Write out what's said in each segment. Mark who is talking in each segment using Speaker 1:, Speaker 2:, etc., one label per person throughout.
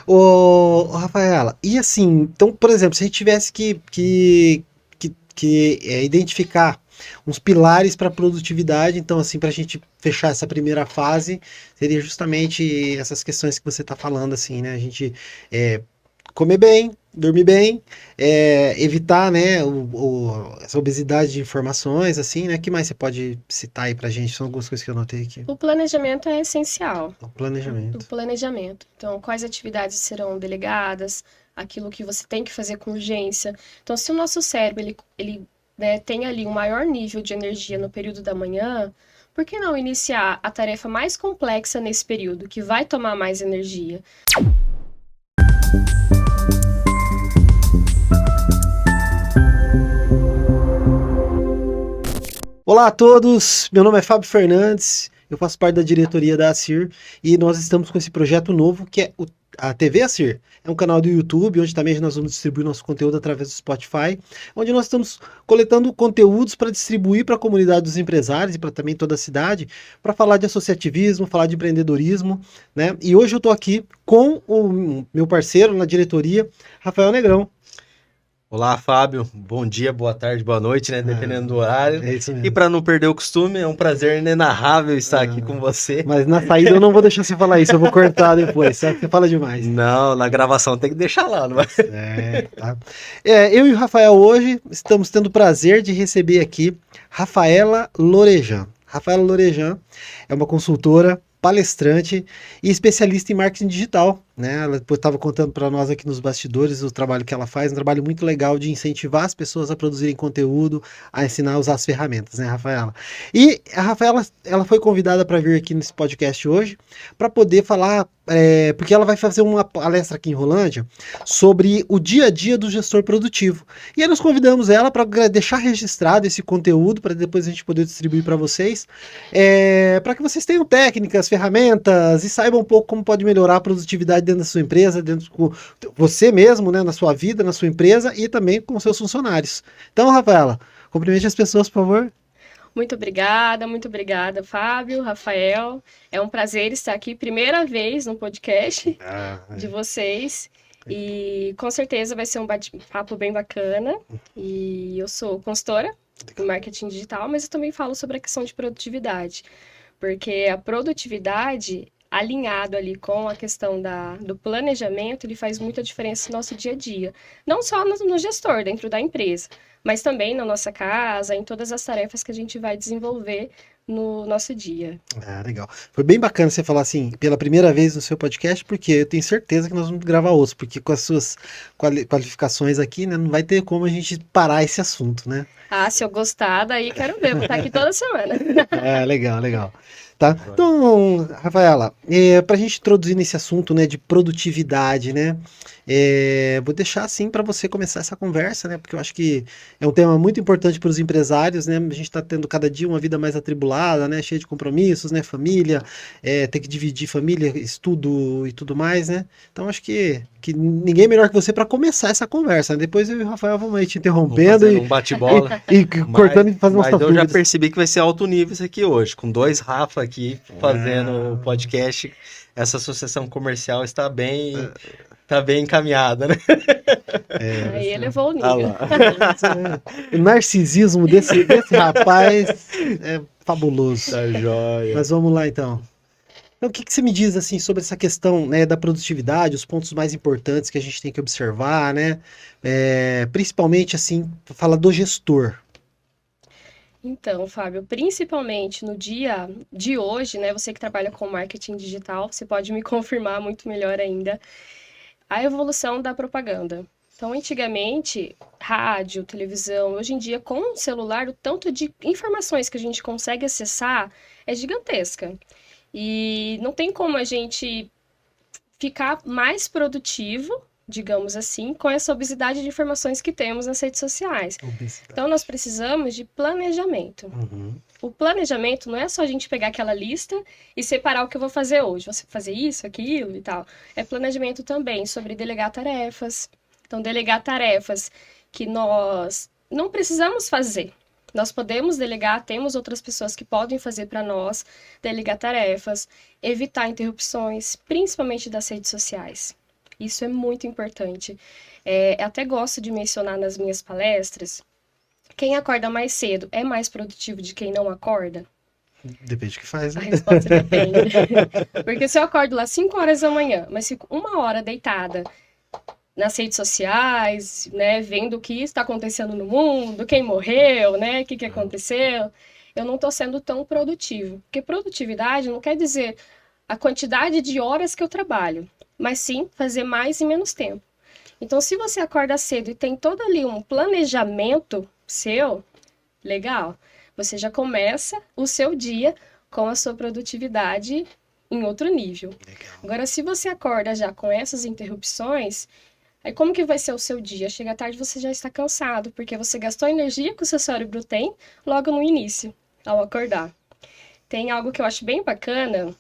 Speaker 1: Ô, Rafaela, e assim, então, por exemplo, se a gente tivesse que identificar uns pilares para produtividade, então, assim, para a gente fechar essa primeira fase, seria justamente essas questões que você está falando, assim, né? A gente é, comer bem, dormir bem, evitar, né, essa obesidade de informações, assim, né? O que mais você pode citar aí pra gente? São algumas coisas que eu notei aqui.
Speaker 2: O planejamento é essencial.
Speaker 1: O
Speaker 2: O
Speaker 1: planejamento.
Speaker 2: planejamento. Então, quais atividades serão delegadas, aquilo que você tem que fazer com urgência. Então, se o nosso cérebro ele né, tem ali um maior nível de energia no período da manhã, por que não iniciar a tarefa mais complexa nesse período, que vai tomar mais energia?
Speaker 1: Olá a todos, meu nome é Fábio Fernandes, eu faço parte da diretoria da ACIR e nós estamos com esse projeto novo que é a TV ACIR. É um canal do YouTube, onde também nós vamos distribuir nosso conteúdo através do Spotify, onde nós estamos coletando conteúdos para distribuir para a comunidade dos empresários e para também toda a cidade, para falar de associativismo, falar de empreendedorismo, né? E hoje eu estou aqui com o meu parceiro na diretoria, Rafael Negrão.
Speaker 3: Olá, Fábio. Bom dia, boa tarde, boa noite, né? Dependendo do horário.
Speaker 1: É isso
Speaker 3: E
Speaker 1: mesmo.
Speaker 3: para não perder o costume, é um prazer inenarrável estar aqui com você.
Speaker 1: Mas na saída eu não vou deixar você falar isso, eu vou cortar depois, sabe? Você fala demais.
Speaker 3: Não, na gravação tem que deixar lá, não vai?
Speaker 1: Tá. Eu e o Rafael hoje estamos tendo o prazer de receber aqui Rafaela Lorejan. Rafaela Lorejan é uma consultora, palestrante e especialista em marketing digital, né? Ela depois estava contando para nós aqui nos bastidores o trabalho que ela faz, um trabalho muito legal de incentivar as pessoas a produzirem conteúdo, a ensinar a usar as ferramentas, né, Rafaela? E a Rafaela, ela foi convidada para vir aqui nesse podcast hoje para poder falar, porque ela vai fazer uma palestra aqui em Rolândia sobre o dia a dia do gestor produtivo. E aí nós convidamos ela para deixar registrado esse conteúdo para depois a gente poder distribuir para vocês, para que vocês tenham técnicas, ferramentas e saibam um pouco como pode melhorar a produtividade dentro da sua empresa, dentro com você mesmo, né, na sua vida, na sua empresa e também com seus funcionários. Então, Rafaela, cumprimente as pessoas, por favor.
Speaker 2: Muito obrigada, Fábio, Rafael. É um prazer estar aqui, primeira vez no podcast de vocês. E com certeza vai ser um bate-papo bem bacana. E eu sou consultora em marketing digital, mas eu também falo sobre a questão de produtividade. Porque a produtividade, alinhado ali com a questão do planejamento, ele faz muita diferença no nosso dia a dia. Não só no gestor, dentro da empresa, mas também na nossa casa, em todas as tarefas que a gente vai desenvolver no nosso dia.
Speaker 1: Ah, legal. Foi bem bacana você falar assim, pela primeira vez no seu podcast, porque eu tenho certeza que nós vamos gravar outros, porque com as suas qualificações aqui, né, não vai ter como a gente parar esse assunto, né?
Speaker 2: Ah, se eu gostar, daí quero ver, vou estar aqui toda semana.
Speaker 1: Legal, legal. Tá? Então, Rafaela, para a gente introduzir nesse assunto, né, de produtividade, né, vou deixar assim para você começar essa conversa, né, porque eu acho que é um tema muito importante para os empresários, né, a gente está tendo cada dia uma vida mais atribulada, né, cheia de compromissos, né, família, ter que dividir família, estudo e tudo mais, né, então acho que ninguém é melhor que você para começar essa conversa, né? Depois eu e o Rafael vamos aí te interrompendo
Speaker 3: Um bate-bola.
Speaker 1: e cortando e fazendo
Speaker 3: Mas
Speaker 1: nossas
Speaker 3: eu já
Speaker 1: dúvidas.
Speaker 3: percebi que vai ser alto nível isso aqui hoje, com dois Rafa aqui fazendo o podcast. Essa associação comercial tá bem encaminhada, né?
Speaker 2: Aí elevou o
Speaker 3: Ah
Speaker 2: nível.
Speaker 3: lá.
Speaker 1: O narcisismo desse rapaz é fabuloso.
Speaker 3: Tá joia.
Speaker 1: Mas vamos lá então. Então, o que você me diz assim sobre essa questão, né, da produtividade, os pontos mais importantes que a gente tem que observar, né? Principalmente assim, fala do gestor.
Speaker 2: Então, Fábio, principalmente no dia de hoje, né? Você que trabalha com marketing digital, você pode me confirmar muito melhor ainda a evolução da propaganda. Então, antigamente, rádio, televisão, hoje em dia, com o celular, o tanto de informações que a gente consegue acessar é gigantesca. E não tem como a gente ficar mais produtivo, digamos assim, com essa obesidade de informações que temos nas redes sociais. Então, nós precisamos de planejamento.
Speaker 1: Uhum.
Speaker 2: O planejamento não é só a gente pegar aquela lista e separar o que eu vou fazer hoje. Você fazer isso, aquilo e tal. É planejamento também sobre delegar tarefas. Então, delegar tarefas que nós não precisamos fazer. Nós podemos delegar, temos outras pessoas que podem fazer para nós, delegar tarefas, evitar interrupções, principalmente das redes sociais. Isso é muito importante. Até gosto de mencionar nas minhas palestras, quem acorda mais cedo é mais produtivo de quem não acorda?
Speaker 1: Depende do que faz,
Speaker 2: A
Speaker 1: né?
Speaker 2: resposta depende. Porque se eu acordo lá 5 horas da manhã, mas fico 1 hora deitada nas redes sociais, né, vendo o que está acontecendo no mundo, quem morreu, né, o que aconteceu, eu não estou sendo tão produtivo. Porque produtividade não quer dizer a quantidade de horas que eu trabalho, mas sim fazer mais em menos tempo. Então, se você acorda cedo e tem todo ali um planejamento seu, legal, você já começa o seu dia com a sua produtividade em outro nível.
Speaker 1: Legal.
Speaker 2: Agora, se você acorda já com essas interrupções, aí como que vai ser o seu dia? Chega à tarde você já está cansado, porque você gastou a energia que o seu cérebro tem logo no início, ao acordar. Tem algo que eu acho bem bacana,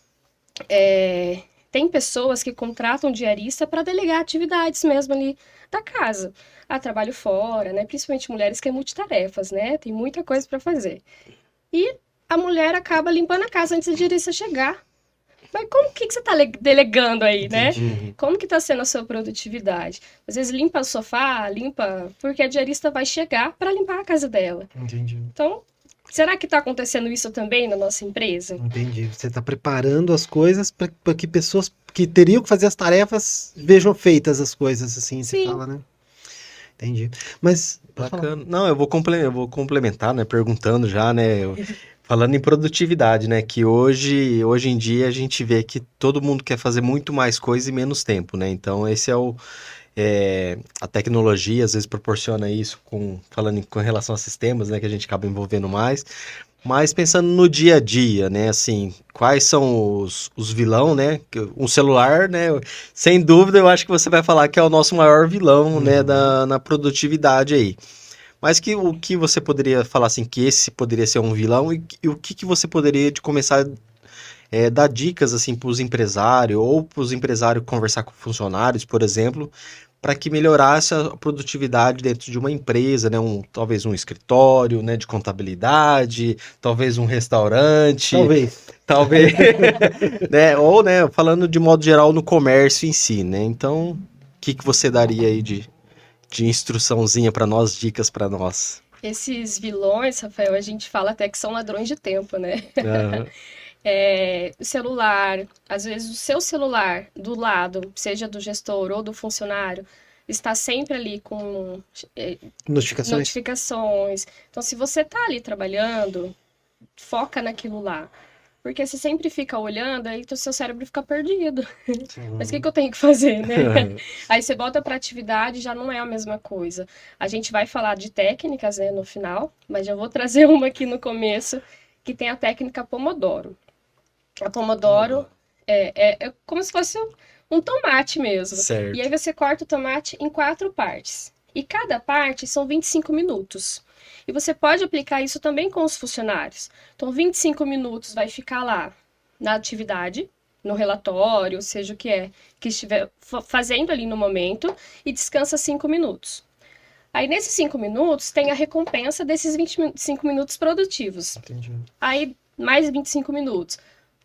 Speaker 2: tem pessoas que contratam diarista para delegar atividades mesmo ali da casa. Trabalho fora, né? Principalmente mulheres que é multitarefas, né? Tem muita coisa para fazer. E a mulher acaba limpando a casa antes da diarista chegar. Mas como que você está delegando aí, né? Como que está sendo a sua produtividade? Às vezes limpa o sofá, limpa... Porque a diarista vai chegar para limpar a casa dela.
Speaker 1: Entendi.
Speaker 2: Então, será que está acontecendo isso também na nossa empresa?
Speaker 1: Entendi. Você está preparando as coisas para que pessoas que teriam que fazer as tarefas vejam feitas as coisas, assim, você
Speaker 2: Sim.
Speaker 1: fala, né? Entendi. Mas, pode falar.
Speaker 3: Bacana. Não, eu vou complementar, né? Perguntando já, né? Falando em produtividade, né? Que hoje em dia a gente vê que todo mundo quer fazer muito mais coisa em menos tempo, né? Então esse a tecnologia às vezes proporciona isso falando com relação a sistemas, né? Que a gente acaba envolvendo mais. Mas pensando no dia a dia, né? Assim, quais são os vilão, né? Um celular, né? Sem dúvida, eu acho que você vai falar que é o nosso maior vilão, né? Na produtividade aí. Mas o que você poderia falar assim, que esse poderia ser um vilão e o que você poderia de começar dar dicas assim para os empresários ou para os empresários conversar com funcionários, por exemplo, para que melhorasse a produtividade dentro de uma empresa, né? Talvez um escritório, né? De contabilidade, talvez um restaurante. Talvez, né? Ou, né? Falando de modo geral no comércio em si, né? Então, o que você daria aí de instruçãozinha para nós, dicas para nós?
Speaker 2: Esses vilões, Rafael, a gente fala até que são ladrões de tempo, né?
Speaker 3: Uhum.
Speaker 2: O celular, às vezes o seu celular do lado, seja do gestor ou do funcionário, está sempre ali com notificações. Então, se você está ali trabalhando, foca naquilo lá. Porque você sempre fica olhando, aí o seu cérebro fica perdido. Mas o que eu tenho que fazer, né? Aí você volta para a atividade, já não é a mesma coisa. A gente vai falar de técnicas, né, no final, mas já vou trazer uma aqui no começo, que tem a técnica Pomodoro. A Pomodoro é como se fosse um tomate mesmo.
Speaker 3: Certo.
Speaker 2: E aí você corta o tomate em 4 partes. E cada parte são 25 minutos. E você pode aplicar isso também com os funcionários. Então, 25 minutos vai ficar lá na atividade, no relatório, seja o que estiver fazendo ali no momento, e descansa 5 minutos. Aí, nesses 5 minutos, tem a recompensa desses 25 minutos produtivos.
Speaker 1: Entendi.
Speaker 2: Aí, mais 25 minutos.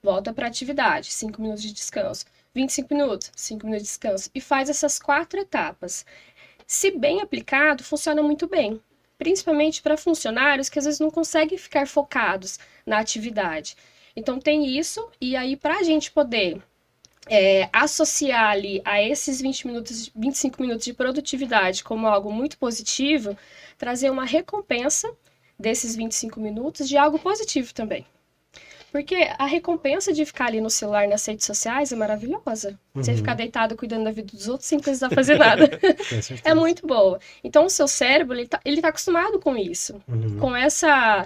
Speaker 2: Volta para a atividade, 5 minutos de descanso. 25 minutos, 5 minutos de descanso. E faz essas 4 etapas. Se bem aplicado, funciona muito bem. Principalmente para funcionários que às vezes não conseguem ficar focados na atividade. Então tem isso, e aí para a gente poder associar ali a esses 25 minutos de produtividade como algo muito positivo, trazer uma recompensa desses 25 minutos de algo positivo também. Porque a recompensa de ficar ali no celular, nas redes sociais, é maravilhosa. Você ficar deitado cuidando da vida dos outros sem precisar fazer nada. É muito boa. Então, o seu cérebro, ele tá acostumado com isso. Com essa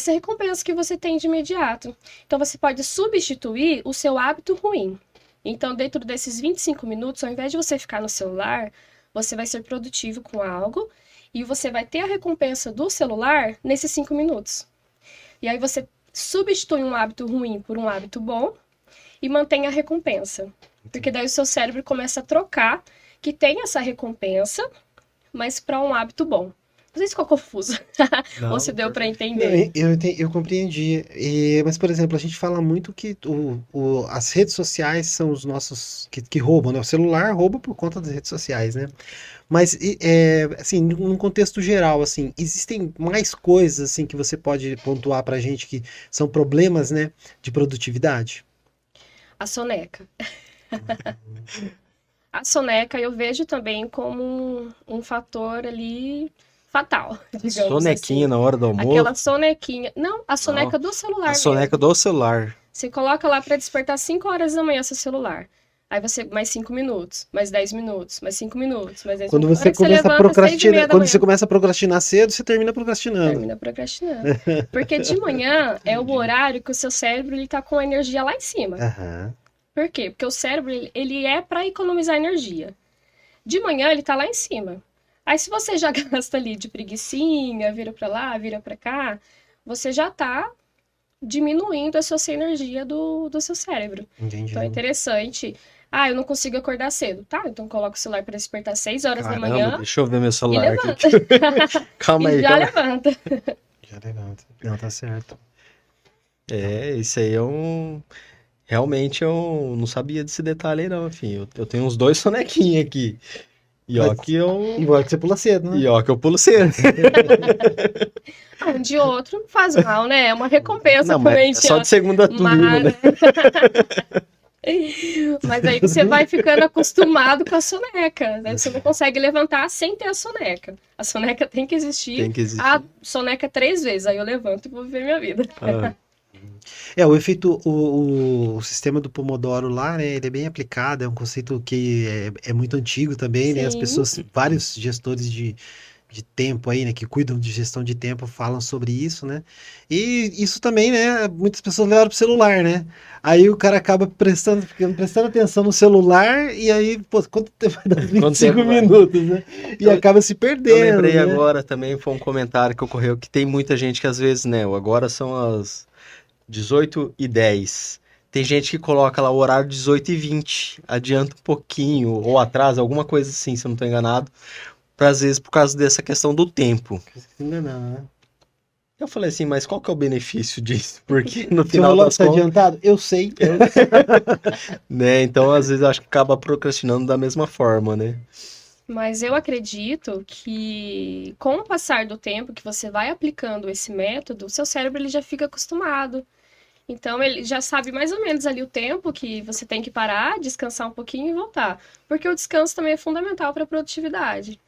Speaker 2: recompensa que você tem de imediato. Então, você pode substituir o seu hábito ruim. Então, dentro desses 25 minutos, ao invés de você ficar no celular, você vai ser produtivo com algo e você vai ter a recompensa do celular nesses 5 minutos. E aí você substitui um hábito ruim por um hábito bom e mantém a recompensa. Porque daí o seu cérebro começa a trocar que tem essa recompensa, mas para um hábito bom. Não sei se ficou confuso ou se deu para
Speaker 1: Não,
Speaker 2: entender.
Speaker 1: eu compreendi. Mas, por exemplo, a gente fala muito que as redes sociais são os nossos que roubam, né? O celular rouba por conta das redes sociais, né? Mas, assim, num contexto geral, assim, existem mais coisas assim que você pode pontuar pra gente que são problemas, né, de produtividade?
Speaker 2: A soneca. A soneca eu vejo também como um fator ali fatal, digamos
Speaker 3: Sonequinha
Speaker 2: assim.
Speaker 3: na hora do almoço.
Speaker 2: Aquela sonequinha. Não, a
Speaker 3: Não,
Speaker 2: soneca do
Speaker 3: a
Speaker 2: celular
Speaker 3: soneca
Speaker 2: mesmo.
Speaker 3: do celular.
Speaker 2: Você coloca lá para despertar 5 horas da manhã seu celular. Aí você, mais 5 minutos, mais 10 minutos, mais 5 minutos, mais 10
Speaker 1: Quando
Speaker 2: minutos. A
Speaker 1: você
Speaker 2: hora que você
Speaker 1: começa a
Speaker 2: levanta, 6:30
Speaker 1: procrastinar,
Speaker 2: da
Speaker 1: quando você
Speaker 2: manhã.
Speaker 1: começa a procrastinar cedo, você termina procrastinando.
Speaker 2: Termina procrastinando. Porque de manhã é o horário que o seu cérebro ele tá com a energia lá em cima.
Speaker 1: Aham.
Speaker 2: Por quê? Porque o cérebro ele é para economizar energia. De manhã ele tá lá em cima. Aí se você já gasta ali de preguicinha, vira para lá, vira para cá, você já tá diminuindo a sua energia do seu cérebro.
Speaker 1: Entendi.
Speaker 2: Então é interessante. Ah, eu não consigo acordar cedo. Tá, então coloca o celular para despertar 6 horas da
Speaker 3: Caramba,
Speaker 2: manhã
Speaker 3: deixa eu ver meu
Speaker 2: e
Speaker 3: celular aqui.
Speaker 2: levanta.
Speaker 3: Calma
Speaker 2: E
Speaker 3: aí,
Speaker 2: já
Speaker 3: calma aí.
Speaker 2: levanta.
Speaker 1: Já levanta. Não, tá certo.
Speaker 3: Isso aí é um. Realmente eu não sabia desse detalhe aí, não, enfim. Eu tenho uns 2 sonequinhos aqui. E ó
Speaker 1: Mas-
Speaker 3: que eu.
Speaker 1: Igual que você pula cedo, né?
Speaker 3: E ó que eu pulo cedo.
Speaker 2: Um de outro não faz mal, né? É uma recompensa
Speaker 3: Não, mas
Speaker 2: também.
Speaker 3: é só de segunda a turma, né?
Speaker 2: Mas aí você vai ficando acostumado com a soneca, né? Você não consegue levantar sem ter a soneca. A soneca tem que existir.
Speaker 3: Tem que existir.
Speaker 2: A soneca 3 vezes. Aí eu levanto e vou viver minha vida.
Speaker 3: Ah,
Speaker 1: O efeito, o sistema do Pomodoro lá, né, ele é bem aplicado, é um conceito que é muito antigo também, né, as
Speaker 2: Sim.
Speaker 1: pessoas, vários gestores de tempo aí, né, que cuidam de gestão de tempo falam sobre isso, né, e isso também, né, muitas pessoas levaram pro celular, né, aí o cara acaba ficando prestando atenção no celular, e aí, pô, quanto tempo vai dar?
Speaker 3: Quanto
Speaker 1: 25
Speaker 3: tempo vai?
Speaker 1: minutos, né, e
Speaker 3: Eu-
Speaker 1: acaba se
Speaker 3: eu
Speaker 1: perdendo,
Speaker 3: lembrei
Speaker 1: né.
Speaker 3: agora também, foi um comentário que ocorreu que tem muita gente que às vezes, né, agora são as 18h10. Tem gente que coloca lá o horário 18h20, adianta um pouquinho, ou atrasa, alguma coisa assim, se eu não tô enganado, pra, às vezes por causa dessa questão do tempo.
Speaker 1: Ainda não, né.
Speaker 3: Eu falei assim, mas qual que é o benefício disso? Porque no
Speaker 1: Seu
Speaker 3: final
Speaker 1: relógio
Speaker 3: das
Speaker 1: está
Speaker 3: contas,
Speaker 1: adiantado? Eu sei.
Speaker 3: né, então às vezes eu acho que acaba procrastinando da mesma forma, né?
Speaker 2: Mas eu acredito que com o passar do tempo que você vai aplicando esse método, o seu cérebro ele já fica acostumado. Então ele já sabe mais ou menos ali o tempo que você tem que parar, descansar um pouquinho e voltar. Porque o descanso também é fundamental para a produtividade.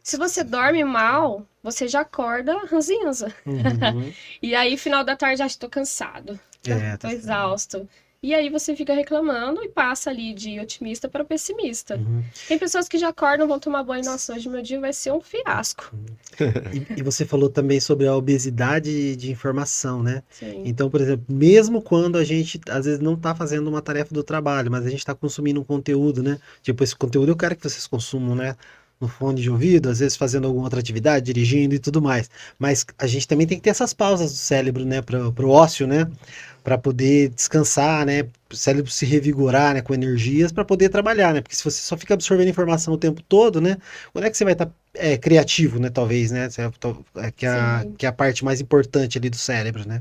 Speaker 2: Se você dorme mal, você já acorda ranzinza.
Speaker 1: Uhum.
Speaker 2: E aí, final da tarde, já estou cansado,
Speaker 1: Tá
Speaker 2: estou
Speaker 1: certo.
Speaker 2: exausto. E aí você fica reclamando e passa ali de otimista para pessimista.
Speaker 1: Uhum.
Speaker 2: Tem pessoas que já acordam, vão tomar banho, nossa, hoje meu dia vai ser um fiasco.
Speaker 1: E você falou também sobre a obesidade de informação, né?
Speaker 2: Sim,
Speaker 1: Então, por exemplo, mesmo quando a gente às vezes não está fazendo uma tarefa do trabalho, mas a gente está consumindo um conteúdo, né? Tipo, esse conteúdo eu quero que vocês consumam, né? No fone de ouvido, às vezes fazendo alguma outra atividade, dirigindo e tudo mais. Mas a gente também tem que ter essas pausas do cérebro, né? Para o ócio, né? Para poder descansar, né? O cérebro se revigorar, né? Com energias para poder trabalhar, né? Porque se você só fica absorvendo informação o tempo todo, né? Quando é que você vai estar criativo, né? Talvez, né?
Speaker 2: Sim.
Speaker 1: Que é a parte mais importante ali do cérebro, né?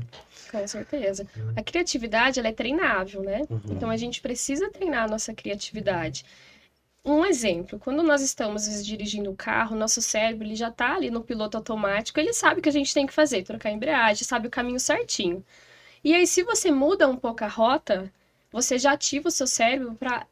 Speaker 2: com certeza. A criatividade, ela é treinável, né?
Speaker 1: Uhum.
Speaker 2: Então a gente precisa treinar a nossa criatividade. Um exemplo, quando nós estamos às vezes, dirigindo o carro, nosso cérebro ele já está ali no piloto automático, ele sabe o que a gente tem que fazer, trocar a embreagem, sabe o caminho certinho. E aí, se você muda um pouco a rota, você já ativa o seu cérebro para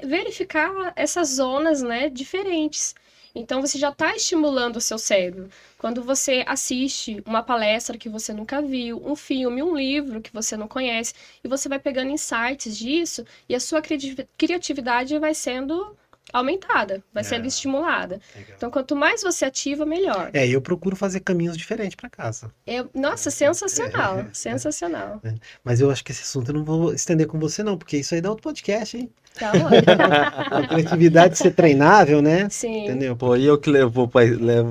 Speaker 2: verificar essas zonas, né, diferentes. Então, você já está estimulando o seu cérebro. Quando você assiste uma palestra que você nunca viu, um filme, um livro que você não conhece, e você vai pegando insights disso, e a sua criatividade vai sendo aumentada, vai sendo estimulada. Então, quanto mais você ativa, melhor.
Speaker 1: Eu procuro fazer caminhos diferentes para casa.
Speaker 2: Nossa, sensacional, sensacional.
Speaker 1: Mas eu acho que esse assunto eu não vou estender com você, não, porque isso aí dá outro podcast, hein?
Speaker 2: Tá bom.
Speaker 1: A criatividade ser treinável, né?
Speaker 2: Sim.
Speaker 1: Entendeu?
Speaker 3: Pô, e eu que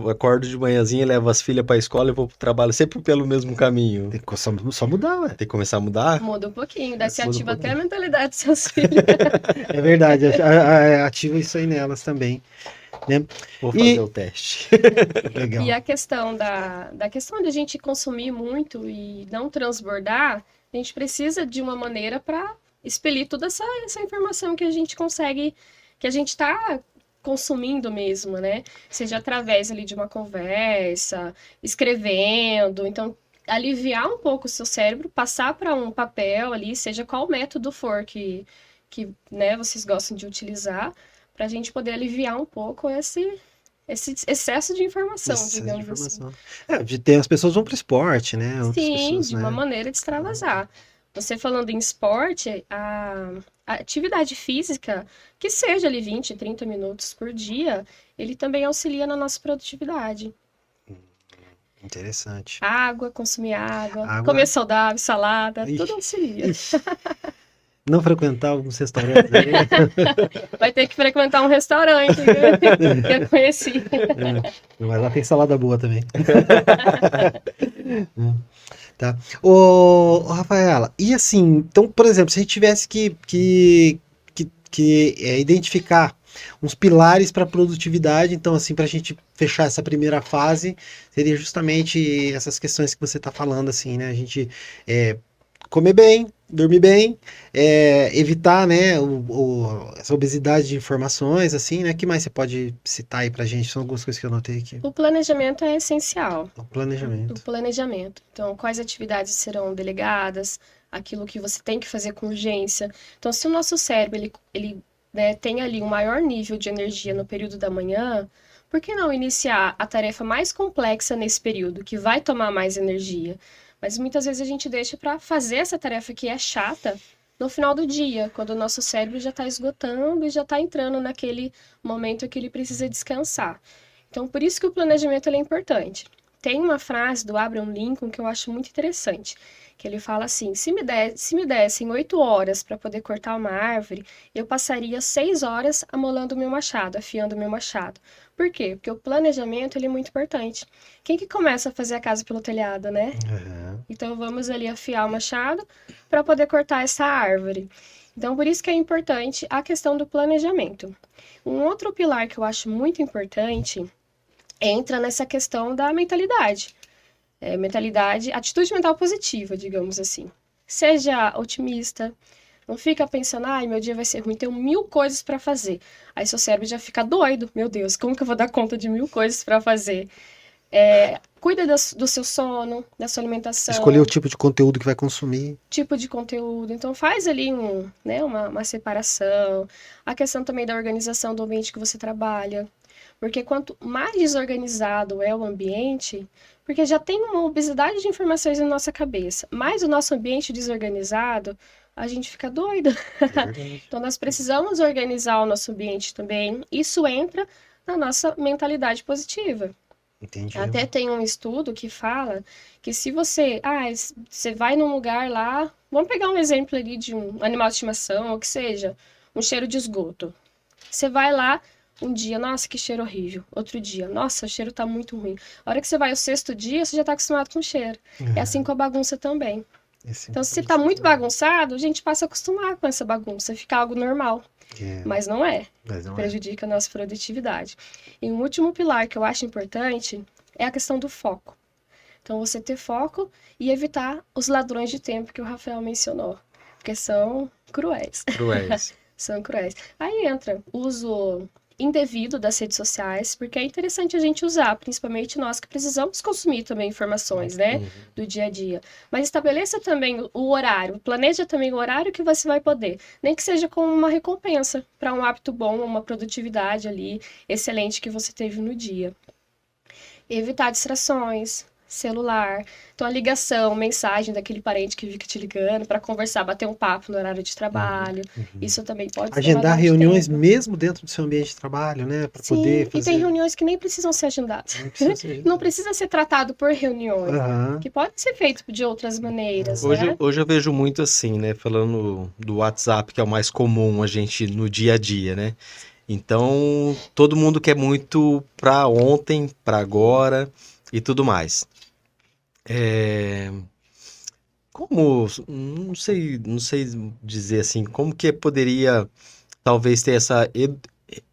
Speaker 3: acordo de manhãzinha, levo as filhas pra escola e vou pro trabalho sempre pelo mesmo caminho.
Speaker 1: Tem que só mudar, ué.
Speaker 3: Tem que começar a mudar?
Speaker 2: Muda um pouquinho, daí você
Speaker 3: Muda um
Speaker 2: ativa até
Speaker 3: pouquinho.
Speaker 2: a mentalidade dos seus filhos.
Speaker 1: É verdade, ativa isso aí nelas também, né?
Speaker 3: Vou
Speaker 1: E-
Speaker 3: fazer o teste.
Speaker 1: Legal.
Speaker 2: E a questão da questão de a gente consumir muito e não transbordar, a gente precisa de uma maneira para expelir toda essa informação que a gente consegue, que a gente está consumindo mesmo, né? Seja através ali de uma conversa, escrevendo, então aliviar um pouco o seu cérebro, passar para um papel ali, seja qual método for que né, vocês gostam de utilizar, para a gente poder aliviar um pouco esse excesso de informação,
Speaker 1: Excesso de
Speaker 2: digamos assim.
Speaker 1: informação. De ter as pessoas vão para o esporte, né? Outras
Speaker 2: Sim,
Speaker 1: pessoas,
Speaker 2: de
Speaker 1: né?
Speaker 2: uma maneira de extravasar. Você falando em esporte, a atividade física, que seja ali 20, 30 minutos por dia, ele também auxilia na nossa produtividade.
Speaker 1: Interessante.
Speaker 2: Água, consumir água,
Speaker 1: Água.
Speaker 2: comer saudável, salada,
Speaker 1: Ixi.
Speaker 2: tudo auxilia.
Speaker 1: Ixi. Não frequentar alguns restaurantes aí.
Speaker 2: Vai ter que frequentar um restaurante que eu conheci.
Speaker 1: Mas lá tem salada boa também. Tá. Ô, Rafaela, e assim, então, por exemplo, se a gente tivesse que identificar uns pilares para produtividade, então, assim, para a gente fechar essa primeira fase, seria justamente essas questões que você está falando, assim, né? A gente comer bem, dormir bem, evitar, né, essa obesidade de informações, assim, né? O que mais você pode citar aí pra gente? São algumas coisas que eu anotei aqui.
Speaker 2: O planejamento é essencial.
Speaker 1: O
Speaker 2: O
Speaker 1: planejamento.
Speaker 2: planejamento. Então, quais atividades serão delegadas, aquilo que você tem que fazer com urgência. Então, se o nosso cérebro ele né, tem ali um maior nível de energia no período da manhã, por que não iniciar a tarefa mais complexa nesse período, que vai tomar mais energia? Mas muitas vezes a gente deixa para fazer essa tarefa que é chata no final do dia, quando o nosso cérebro já está esgotando e já está entrando naquele momento que ele precisa descansar. Então, por isso que o planejamento ele é importante. Tem uma frase do Abraham Lincoln que eu acho muito interessante, que ele fala assim: se me dessem 8 horas para poder cortar uma árvore, eu passaria 6 horas amolando o meu machado, afiando o meu machado. Por quê? Porque o planejamento ele é muito importante. Quem que começa a fazer a casa pelo telhado, né?
Speaker 1: Uhum.
Speaker 2: Então vamos ali afiar o machado para poder cortar essa árvore. Então por isso que é importante a questão do planejamento. Um outro pilar que eu acho muito importante entra nessa questão da mentalidade. Mentalidade, atitude mental positiva, digamos assim. Seja otimista, não fica pensando, ai, meu dia vai ser ruim, tenho 1000 coisas para fazer. Aí seu cérebro já fica doido, meu Deus, como que eu vou dar conta de 1000 coisas para fazer? Cuida do seu sono, da sua alimentação.
Speaker 1: Escolher o tipo de conteúdo que vai consumir.
Speaker 2: Tipo de conteúdo. Então faz ali uma separação. A questão também da organização do ambiente que você trabalha. Porque quanto mais desorganizado é o ambiente, porque já tem uma obesidade de informações na nossa cabeça, mais o nosso ambiente desorganizado, a gente fica doida.
Speaker 1: É verdade.
Speaker 2: Então nós precisamos organizar o nosso ambiente também. Isso entra na nossa mentalidade positiva.
Speaker 1: Entendi.
Speaker 2: Até tem um estudo que fala que se você vai num lugar lá, vamos pegar um exemplo ali de um animal de estimação, ou que seja, um cheiro de esgoto. Você vai lá um dia, nossa, que cheiro horrível. Outro dia, nossa, o cheiro tá muito ruim. A hora que você vai o 6º dia, você já tá acostumado com o cheiro. É assim com a bagunça também. Então, se tá muito bagunçado, a gente passa a acostumar com essa bagunça, fica algo normal. Mas não é. Prejudica a nossa produtividade. E um último pilar que eu acho importante é a questão do foco. Então, você ter foco e evitar os ladrões de tempo que o Rafael mencionou, porque são cruéis.
Speaker 3: Cruéis.
Speaker 2: São cruéis. Aí entra o uso indevido das redes sociais, porque é interessante a gente usar, principalmente nós que precisamos consumir também informações, né, do dia a dia. Mas estabeleça também o horário, planeja também o horário que você vai poder, nem que seja como uma recompensa para um hábito bom, uma produtividade ali excelente que você teve no dia. Evitar distrações, celular. Então, a ligação, mensagem daquele parente que fica te ligando para conversar, bater um papo no horário de trabalho. Isso também pode ser
Speaker 1: Agendar
Speaker 2: tomada de
Speaker 1: reuniões
Speaker 2: tempo.
Speaker 1: mesmo dentro do seu ambiente de trabalho, né? Para poder
Speaker 2: Sim, e tem
Speaker 1: fazer.
Speaker 2: reuniões que nem precisam ser agendadas.
Speaker 1: Não precisa ser.
Speaker 2: Não precisa ser tratado por reuniões,
Speaker 1: Aham.
Speaker 2: que pode ser feito de outras maneiras, né?
Speaker 3: Hoje eu vejo muito assim, né? Falando do WhatsApp, que é o mais comum a gente no dia a dia, né? Então, todo mundo quer muito pra ontem, pra agora e tudo mais. É, Como, não sei dizer assim, como que poderia talvez ter essa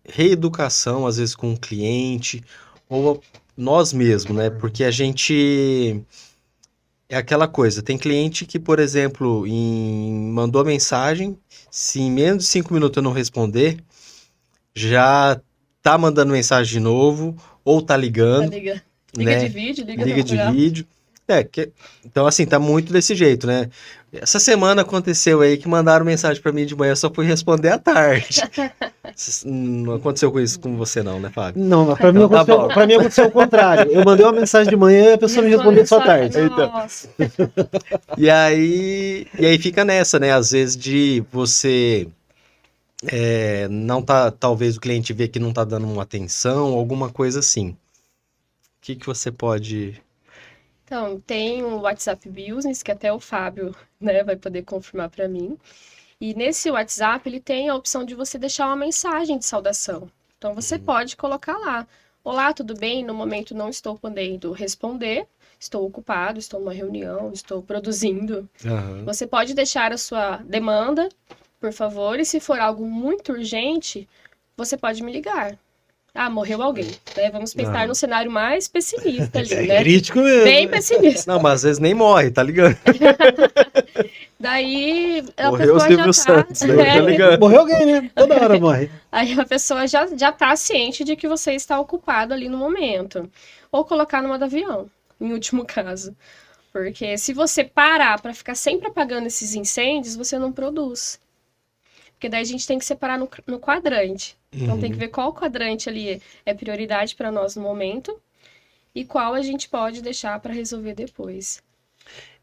Speaker 3: reeducação, às vezes, com o cliente, ou nós mesmos, né? Porque a gente. É aquela coisa, tem cliente que, por exemplo, mandou a mensagem, se em menos de 5 minutos eu não responder, já tá mandando mensagem de novo, ou tá
Speaker 2: Tá
Speaker 3: ligando,
Speaker 2: ligando. Liga de
Speaker 3: né?
Speaker 2: vídeo, liga
Speaker 3: Liga de
Speaker 2: natural.
Speaker 3: vídeo. Então, assim, tá muito desse jeito, né? Essa semana aconteceu aí que mandaram mensagem pra mim de manhã, eu só fui responder à tarde. Não aconteceu com isso com você não, né, Fábio?
Speaker 1: Não, mas para mim,
Speaker 3: Então tá bom.
Speaker 1: pra mim aconteceu o contrário. Eu mandei uma mensagem de manhã e a pessoa me respondeu só à tarde.
Speaker 2: Nossa.
Speaker 3: E aí fica nessa, né? Às vezes de você não tá, talvez o cliente vê que não tá dando uma atenção, alguma coisa assim. O que você pode...
Speaker 2: Então, tem um WhatsApp Business, que até o Fábio, né, vai poder confirmar para mim. E nesse WhatsApp, ele tem a opção de você deixar uma mensagem de saudação. Então, você pode colocar lá: olá, tudo bem? No momento não estou podendo responder, estou ocupado, estou numa reunião, estou produzindo.
Speaker 3: Aham.
Speaker 2: Você pode deixar a sua demanda, por favor, e se for algo muito urgente, você pode me ligar. Ah, morreu alguém, né? Vamos pensar
Speaker 3: Aham.
Speaker 2: no cenário mais pessimista ali,
Speaker 1: É
Speaker 2: né?
Speaker 1: crítico mesmo.
Speaker 2: Bem pessimista.
Speaker 3: Não, mas às vezes nem morre, tá ligado?
Speaker 2: Daí a
Speaker 3: Morreu o
Speaker 2: pessoa
Speaker 3: Silvio
Speaker 2: já
Speaker 3: Santos,
Speaker 2: tá,
Speaker 3: né? Tá ligado?
Speaker 1: Morreu alguém, né? Toda hora morre.
Speaker 2: aí a pessoa já tá ciente de que você está ocupado ali no momento. Ou colocar no modo avião, em último caso. Porque se você parar para ficar sempre apagando esses incêndios, você não produz. Porque daí a gente tem que separar no quadrante. Então tem que ver qual quadrante ali é prioridade para nós no momento e qual a gente pode deixar para resolver depois.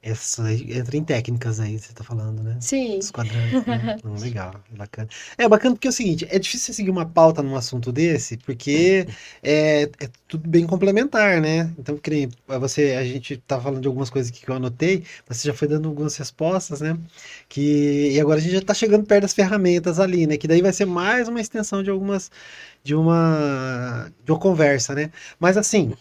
Speaker 1: Essa aí entra em técnicas aí, você tá falando, né?
Speaker 2: Sim.
Speaker 1: Os quadrantes, né? Legal, bacana. É bacana porque é o seguinte, é difícil você seguir uma pauta num assunto desse, porque é tudo bem complementar, né? Então, que nem a gente tá falando de algumas coisas aqui que eu anotei, mas você já foi dando algumas respostas, né? E agora a gente já tá chegando perto das ferramentas ali, né? Que daí vai ser mais uma extensão de uma conversa, né? Mas assim,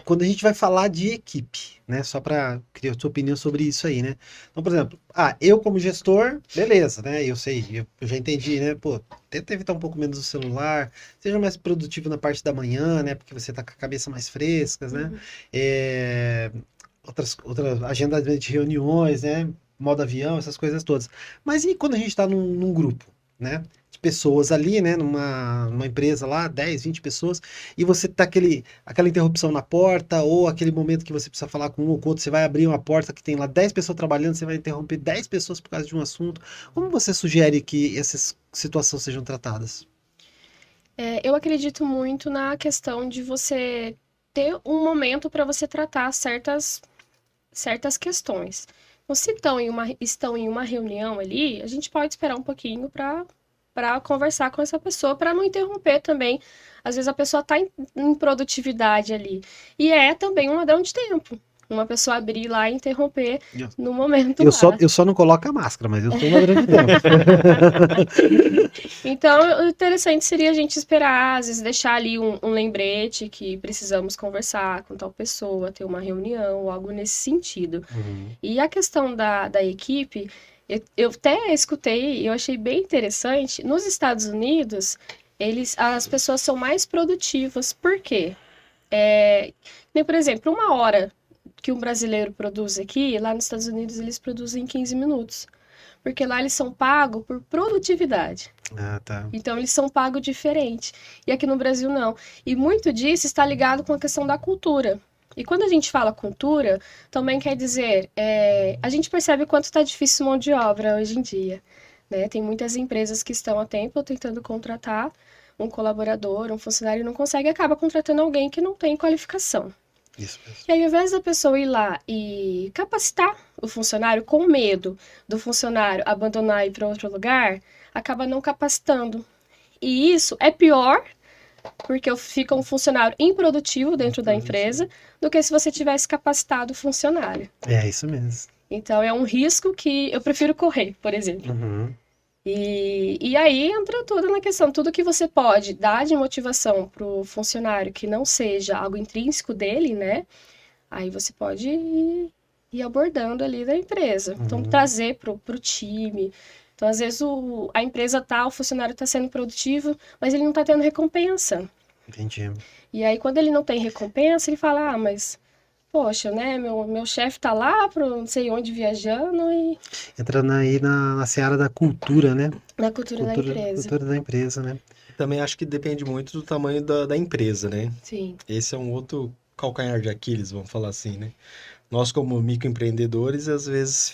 Speaker 1: quando a gente vai falar de equipe, né? Só para criar a sua opinião sobre isso aí, né? Então, por exemplo, eu como gestor, beleza, né? Eu sei, eu já entendi, né? Pô, tenta evitar um pouco menos o celular, seja mais produtivo na parte da manhã, né? Porque você tá com a cabeça mais fresca, né? Outra agendamento de reuniões, né? Modo avião, essas coisas todas. Mas e quando a gente está num grupo, né? De pessoas ali, né? Numa empresa lá, 10, 20 pessoas, e você tá aquela interrupção na porta, ou aquele momento que você precisa falar com um ou com outro, você vai abrir uma porta que tem lá 10 pessoas trabalhando, você vai interromper 10 pessoas por causa de um assunto. Como você sugere que essas situações sejam tratadas?
Speaker 2: Eu acredito muito na questão de você ter um momento para você tratar certas questões. Então, se estão em uma reunião ali, a gente pode esperar um pouquinho para conversar com essa pessoa, para não interromper também. Às vezes a pessoa está em produtividade ali. E é também um ladrão de tempo. Uma pessoa abrir lá e interromper no momento lá.
Speaker 1: Eu só não coloco a máscara, mas eu sou um ladrão de tempo.
Speaker 2: Então, o interessante seria a gente esperar, às vezes deixar ali um lembrete que precisamos conversar com tal pessoa, ter uma reunião, algo nesse sentido. E a questão da equipe, eu até escutei e eu achei bem interessante. Nos Estados Unidos, as pessoas são mais produtivas. Por quê? Por exemplo, 1 hora que um brasileiro produz aqui, lá nos Estados Unidos eles produzem em 15 minutos. Porque lá eles são pagos por produtividade.
Speaker 1: Tá.
Speaker 2: Então eles são pagos diferente. E aqui no Brasil não. E muito disso está ligado com a questão da cultura. E quando a gente fala cultura, também quer dizer, a gente percebe quanto está difícil mão de obra hoje em dia. Né? Tem muitas empresas que estão há tempo tentando contratar um colaborador, um funcionário, e não consegue, acaba contratando alguém que não tem qualificação.
Speaker 1: Isso mesmo.
Speaker 2: E aí, ao invés da pessoa ir lá e capacitar o funcionário com medo do funcionário abandonar e ir para outro lugar, acaba não capacitando. E isso é pior, porque fica um funcionário improdutivo dentro da empresa, do que se você tivesse capacitado o funcionário.
Speaker 1: É isso mesmo.
Speaker 2: Então, é um risco que eu prefiro correr, por exemplo.
Speaker 1: Uhum.
Speaker 2: E aí entra tudo na questão, tudo que você pode dar de motivação para o funcionário que não seja algo intrínseco dele, né? Aí você pode ir abordando ali da empresa. Então, trazer para o time. Então, às vezes, a empresa o funcionário está sendo produtivo, mas ele não está tendo recompensa.
Speaker 1: Entendi.
Speaker 2: E aí, quando ele não tem recompensa, ele fala, mas, poxa, né, meu chefe tá lá para não sei onde viajando e
Speaker 1: Entrando aí na seara da cultura, né?
Speaker 2: na cultura da empresa.
Speaker 1: Cultura da empresa, né?
Speaker 3: Também acho que depende muito do tamanho da empresa, né?
Speaker 2: Sim.
Speaker 3: Esse é um outro calcanhar de Aquiles, vamos falar assim, né? Nós, como microempreendedores, às vezes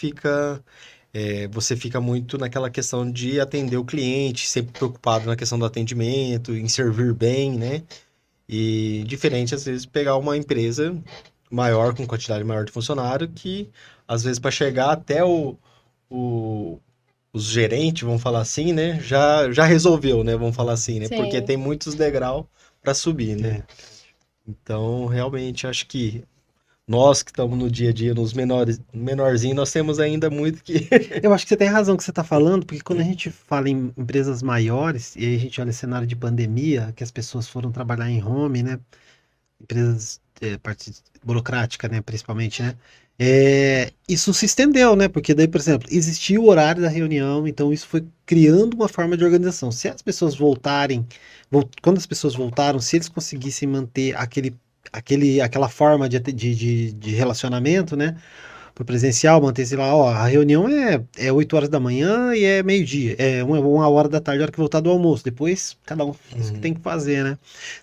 Speaker 3: você fica muito naquela questão de atender o cliente, sempre preocupado na questão do atendimento, em servir bem, né? E diferente, às vezes, pegar uma empresa maior, com quantidade maior de funcionário, que, às vezes, para chegar até os gerentes, vamos falar assim, né? Já resolveu, né? Vamos falar assim, né?
Speaker 2: Sim.
Speaker 3: Porque tem muitos degraus para subir, né?
Speaker 1: É.
Speaker 3: Então, realmente, acho que nós que estamos no dia a dia, nos menorzinhos, nós temos ainda muito que...
Speaker 1: Eu acho que você tem razão que você está falando, porque quando a gente fala em empresas maiores, e aí a gente olha cenário de pandemia, que as pessoas foram trabalhar em home, né? Empresas, parte burocrática, né? Principalmente, né? Isso se estendeu, né? Porque daí, por exemplo, existia o horário da reunião, então isso foi criando uma forma de organização. Se as pessoas quando as pessoas voltaram, se eles conseguissem manter aquela forma de relacionamento, né? Pro presencial, manter-se lá, ó, a reunião é 8 horas da manhã e é meio-dia, é 1 hora da tarde, a hora que voltar do almoço, depois cada um faz o que tem que fazer, né?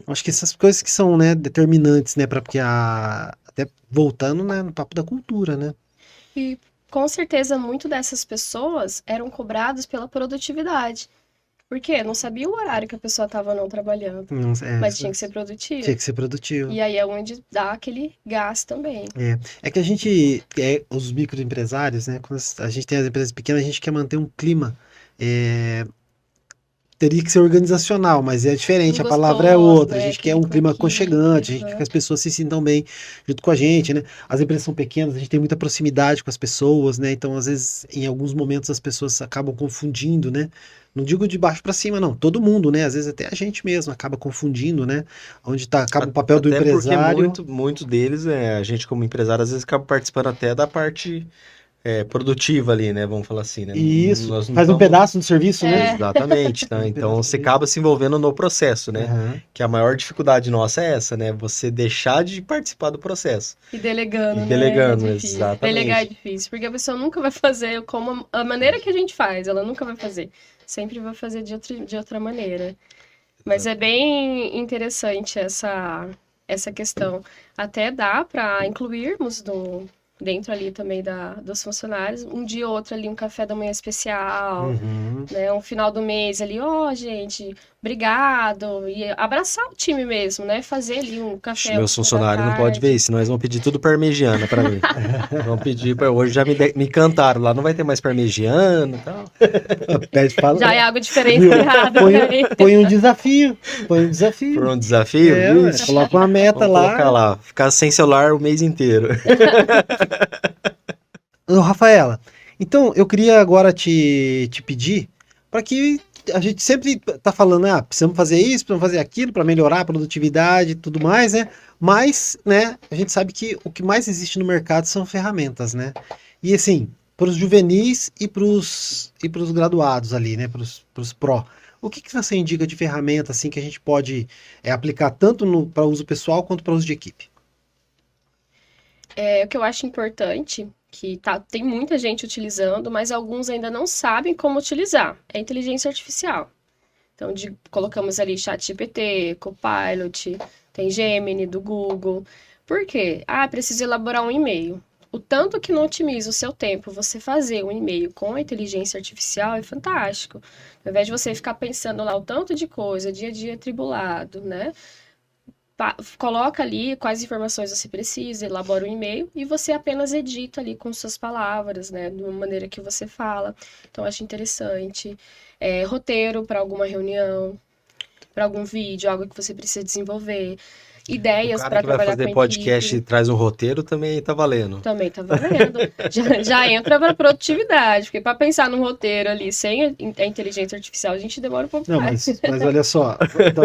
Speaker 1: Eu acho que essas coisas que são, né, determinantes, né, porque até voltando, né, no papo da cultura, né?
Speaker 2: E com certeza muito dessas pessoas eram cobradas pela produtividade. Por quê? Não sabia o horário que a pessoa estava não trabalhando. Mas tinha que ser produtivo.
Speaker 1: Tinha que ser produtivo.
Speaker 2: E aí é onde dá aquele gás também.
Speaker 1: É que a gente, os microempresários, né, quando a gente tem as empresas pequenas, a gente quer manter um clima, teria que ser organizacional, mas é diferente, a palavra é
Speaker 2: Gostoso,
Speaker 1: outra. A
Speaker 2: né?
Speaker 1: gente quer um clima
Speaker 2: Aquele
Speaker 1: aconchegante, a gente
Speaker 2: clima,
Speaker 1: quer que as pessoas se sintam bem junto com a gente, né? As empresas são pequenas, a gente tem muita proximidade com as pessoas, né? Então, às vezes, em alguns momentos, as pessoas acabam confundindo, né? Não digo de baixo para cima, não. Todo mundo, né? Às vezes até a gente mesmo acaba confundindo, né? Onde acaba o papel do
Speaker 3: Até
Speaker 1: empresário.
Speaker 3: porque muito deles, a gente como empresário, às vezes acaba participando até da parte produtiva ali, né? Vamos falar assim, né?
Speaker 1: Isso,
Speaker 3: Nós não
Speaker 1: faz um
Speaker 3: estamos-
Speaker 1: pedaço do serviço, né?
Speaker 3: Exatamente, tá? Então você acaba se envolvendo no processo, né?
Speaker 1: Aham.
Speaker 3: Que a maior dificuldade nossa é essa, né? Você deixar de participar do processo.
Speaker 2: E delegando,
Speaker 3: E
Speaker 2: né?
Speaker 3: delegando,
Speaker 2: É difícil.
Speaker 3: exatamente.
Speaker 2: Delegar é difícil, porque a pessoa nunca vai fazer como a maneira que a gente faz, ela nunca vai fazer. Sempre vai fazer de outra maneira. Mas é bem interessante essa questão. Até dá para incluirmos dentro ali também dos funcionários, um dia ou outro ali um café da manhã especial,
Speaker 1: Uhum.
Speaker 2: né? Um final do mês ali, gente, obrigado. E abraçar o time mesmo, né? Fazer ali um café.
Speaker 3: Meus funcionários não podem ver isso, senão eles vão pedir tudo parmegiana pra mim. Vão pedir, hoje já me cantaram lá, não vai ter mais parmegiana e tal.
Speaker 1: Pede, fala,
Speaker 2: Já é algo diferenciado.
Speaker 1: põe um desafio. Põe um desafio.
Speaker 3: Por um desafio?
Speaker 1: Ué,
Speaker 3: Vixe,
Speaker 1: coloca uma meta
Speaker 3: vamos
Speaker 1: lá.
Speaker 3: colocar lá, ficar sem celular o mês inteiro.
Speaker 1: Ô, Rafaela, então eu queria agora te pedir para que a gente sempre tá falando, precisamos fazer isso, precisamos fazer aquilo para melhorar a produtividade e tudo mais, né? Mas, né, a gente sabe que o que mais existe no mercado são ferramentas, né? E assim, para os juvenis e para os graduados ali, né? Para os pró. O que você indica de ferramenta assim que a gente pode aplicar tanto para uso pessoal quanto para uso de equipe?
Speaker 2: O que eu acho importante, que tem muita gente utilizando, mas alguns ainda não sabem como utilizar, é a inteligência artificial. Então, colocamos ali ChatGPT, Copilot, tem Gemini do Google. Por quê? Preciso elaborar um e-mail. O tanto que não otimiza o seu tempo você fazer um e-mail com a inteligência artificial é fantástico. Ao invés de você ficar pensando lá o tanto de coisa, dia a dia atribulado, né? coloca ali quais informações você precisa, elabora um e-mail e você apenas edita ali com suas palavras, né? De uma maneira que você fala. Então, eu acho interessante. Roteiro para alguma reunião, para algum vídeo, algo que você precisa desenvolver.
Speaker 3: O
Speaker 2: Ideias
Speaker 3: cara
Speaker 2: para
Speaker 3: que vai
Speaker 2: trabalhar
Speaker 3: fazer
Speaker 2: com
Speaker 3: podcast e
Speaker 2: equipe.
Speaker 3: traz um roteiro também tá valendo.
Speaker 2: Também tá valendo. Já entra para produtividade, porque para pensar num roteiro ali sem a inteligência artificial, a gente demora um pouco
Speaker 1: Não,
Speaker 2: mais.
Speaker 1: mas olha só, então,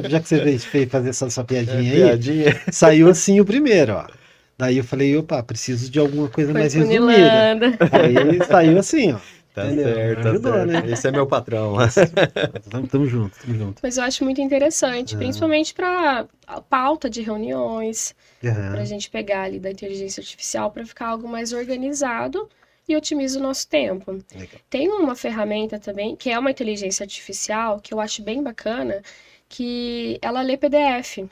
Speaker 1: já que você fez fazer essa piadinha aí,
Speaker 3: Piadinha.
Speaker 1: saiu assim o primeiro, ó. Daí eu falei, opa, preciso de alguma coisa
Speaker 2: Foi
Speaker 1: mais resumida.
Speaker 2: funilando.
Speaker 1: Aí saiu assim, ó.
Speaker 3: Tá
Speaker 1: Entendeu?
Speaker 3: certo, tá
Speaker 1: Ajudou,
Speaker 3: certo.
Speaker 1: né?
Speaker 3: Esse é meu patrão.
Speaker 1: Tamo junto, tamo junto.
Speaker 2: Mas eu acho muito interessante, principalmente para a pauta de reuniões, para a
Speaker 1: Aham.
Speaker 2: gente pegar ali da inteligência artificial para ficar algo mais organizado e otimiza o nosso tempo.
Speaker 1: Legal.
Speaker 2: Tem uma ferramenta também, que é uma inteligência artificial, que eu acho bem bacana, que ela lê PDF,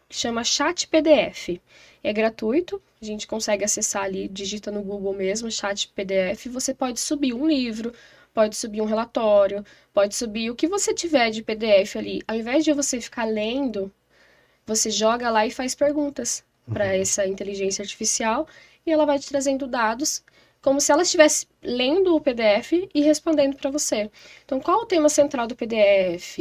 Speaker 2: que chama Chat PDF. É gratuito, a gente consegue acessar ali, digita no Google mesmo, Chat PDF, você pode subir um livro, pode subir um relatório, pode subir o que você tiver de PDF ali. Ao invés de você ficar lendo, você joga lá e faz perguntas para essa inteligência artificial e ela vai te trazendo dados como se ela estivesse lendo o PDF e respondendo para você. Então, qual o tema central do PDF?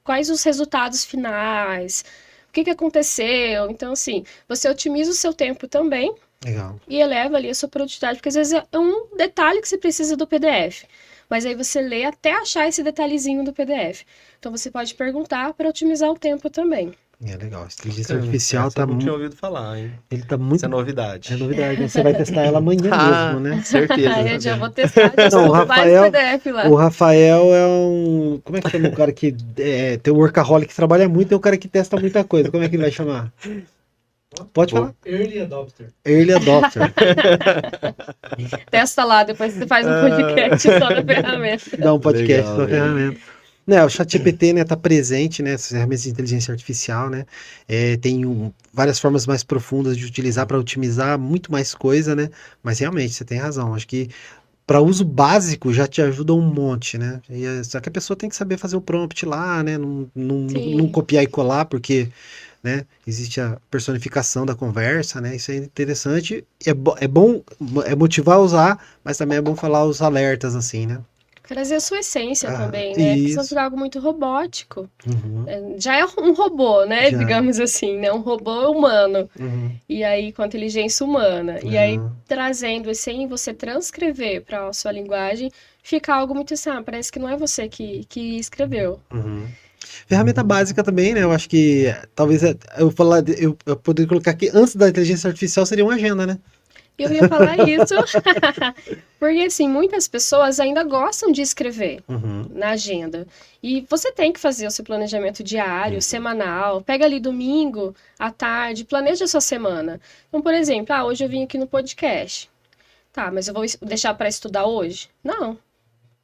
Speaker 2: Quais os resultados finais? O que aconteceu? Então, assim, você otimiza o seu tempo também
Speaker 1: Legal.
Speaker 2: e eleva ali a sua produtividade, porque às vezes é um detalhe que você precisa do PDF. Mas aí você lê até achar esse detalhezinho do PDF. Então você pode perguntar para otimizar o tempo também.
Speaker 1: É legal. A inteligência artificial
Speaker 3: Essa eu
Speaker 1: tá
Speaker 3: não tinha
Speaker 1: muito.
Speaker 3: ouvido falar, hein?
Speaker 1: Ele tá muito.
Speaker 3: Isso é novidade.
Speaker 1: É novidade, né? Você vai testar ela amanhã mesmo, né?
Speaker 3: Certeza.
Speaker 2: Aí eu já vou testar, já
Speaker 1: Não,
Speaker 2: subo
Speaker 1: o
Speaker 2: mais
Speaker 1: Rafael-
Speaker 2: PDF lá.
Speaker 1: O Rafael é um. Como é que chama o cara que tem o workaholic que trabalha muito e o cara que testa muita coisa? Como é que ele vai chamar? Pode falar.
Speaker 4: Early adopter.
Speaker 1: Early adopter.
Speaker 2: Testa lá, depois você faz um podcast só da ferramenta.
Speaker 1: Dá um podcast
Speaker 3: Legal,
Speaker 1: na
Speaker 3: legal.
Speaker 1: ferramenta. Né, o ChatGPT, né, tá presente, né, essas ferramentas de inteligência artificial, né, tem várias formas mais profundas de utilizar para otimizar muito mais coisa, né, mas realmente, você tem razão, acho que para uso básico já te ajuda um monte, né, só que a pessoa tem que saber fazer o prompt lá, né,
Speaker 2: Sim.
Speaker 1: não copiar e colar, porque, né, existe a personificação da conversa, né, isso é interessante, é bom motivar a usar, mas também é bom falar os alertas, assim, né.
Speaker 2: Trazer a sua essência
Speaker 1: Ah,
Speaker 2: também, né? Porque senão
Speaker 1: isso.
Speaker 2: fica algo muito robótico.
Speaker 1: Uhum,
Speaker 2: Já é um robô, né?
Speaker 1: Já.
Speaker 2: Digamos assim, né? Um robô humano.
Speaker 1: uhum.
Speaker 2: E aí, com a inteligência humana. E aí,
Speaker 1: Uhum.
Speaker 2: trazendo sem você transcrever para a sua linguagem, fica algo muito assim, parece que não é você que escreveu.
Speaker 1: Uhum. Ferramenta básica também, né? Eu acho que talvez eu poderia colocar aqui antes da inteligência artificial seria uma agenda, né?
Speaker 2: Eu ia falar isso, porque assim, muitas pessoas ainda gostam de escrever
Speaker 1: Uhum.
Speaker 2: na agenda. E você tem que fazer o seu planejamento diário, semanal. Pega ali domingo, à tarde, planeja a sua semana. Então, por exemplo, hoje eu vim aqui no podcast. Tá, mas eu vou deixar para estudar hoje? Não.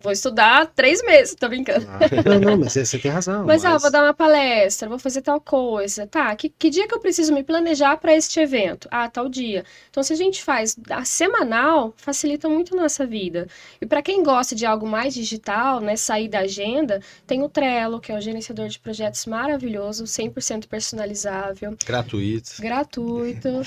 Speaker 2: Vou estudar 3 meses, tô brincando.
Speaker 1: Não, mas você tem razão.
Speaker 2: Mas, vou dar uma palestra, vou fazer tal coisa. Tá, que dia que eu preciso me planejar para este evento? Tal dia. Então, se a gente faz a semanal, facilita muito a nossa vida. E para quem gosta de algo mais digital, né, sair da agenda, tem o Trello, que é um gerenciador de projetos maravilhoso, 100% personalizável,
Speaker 3: Gratuito.
Speaker 2: gratuito.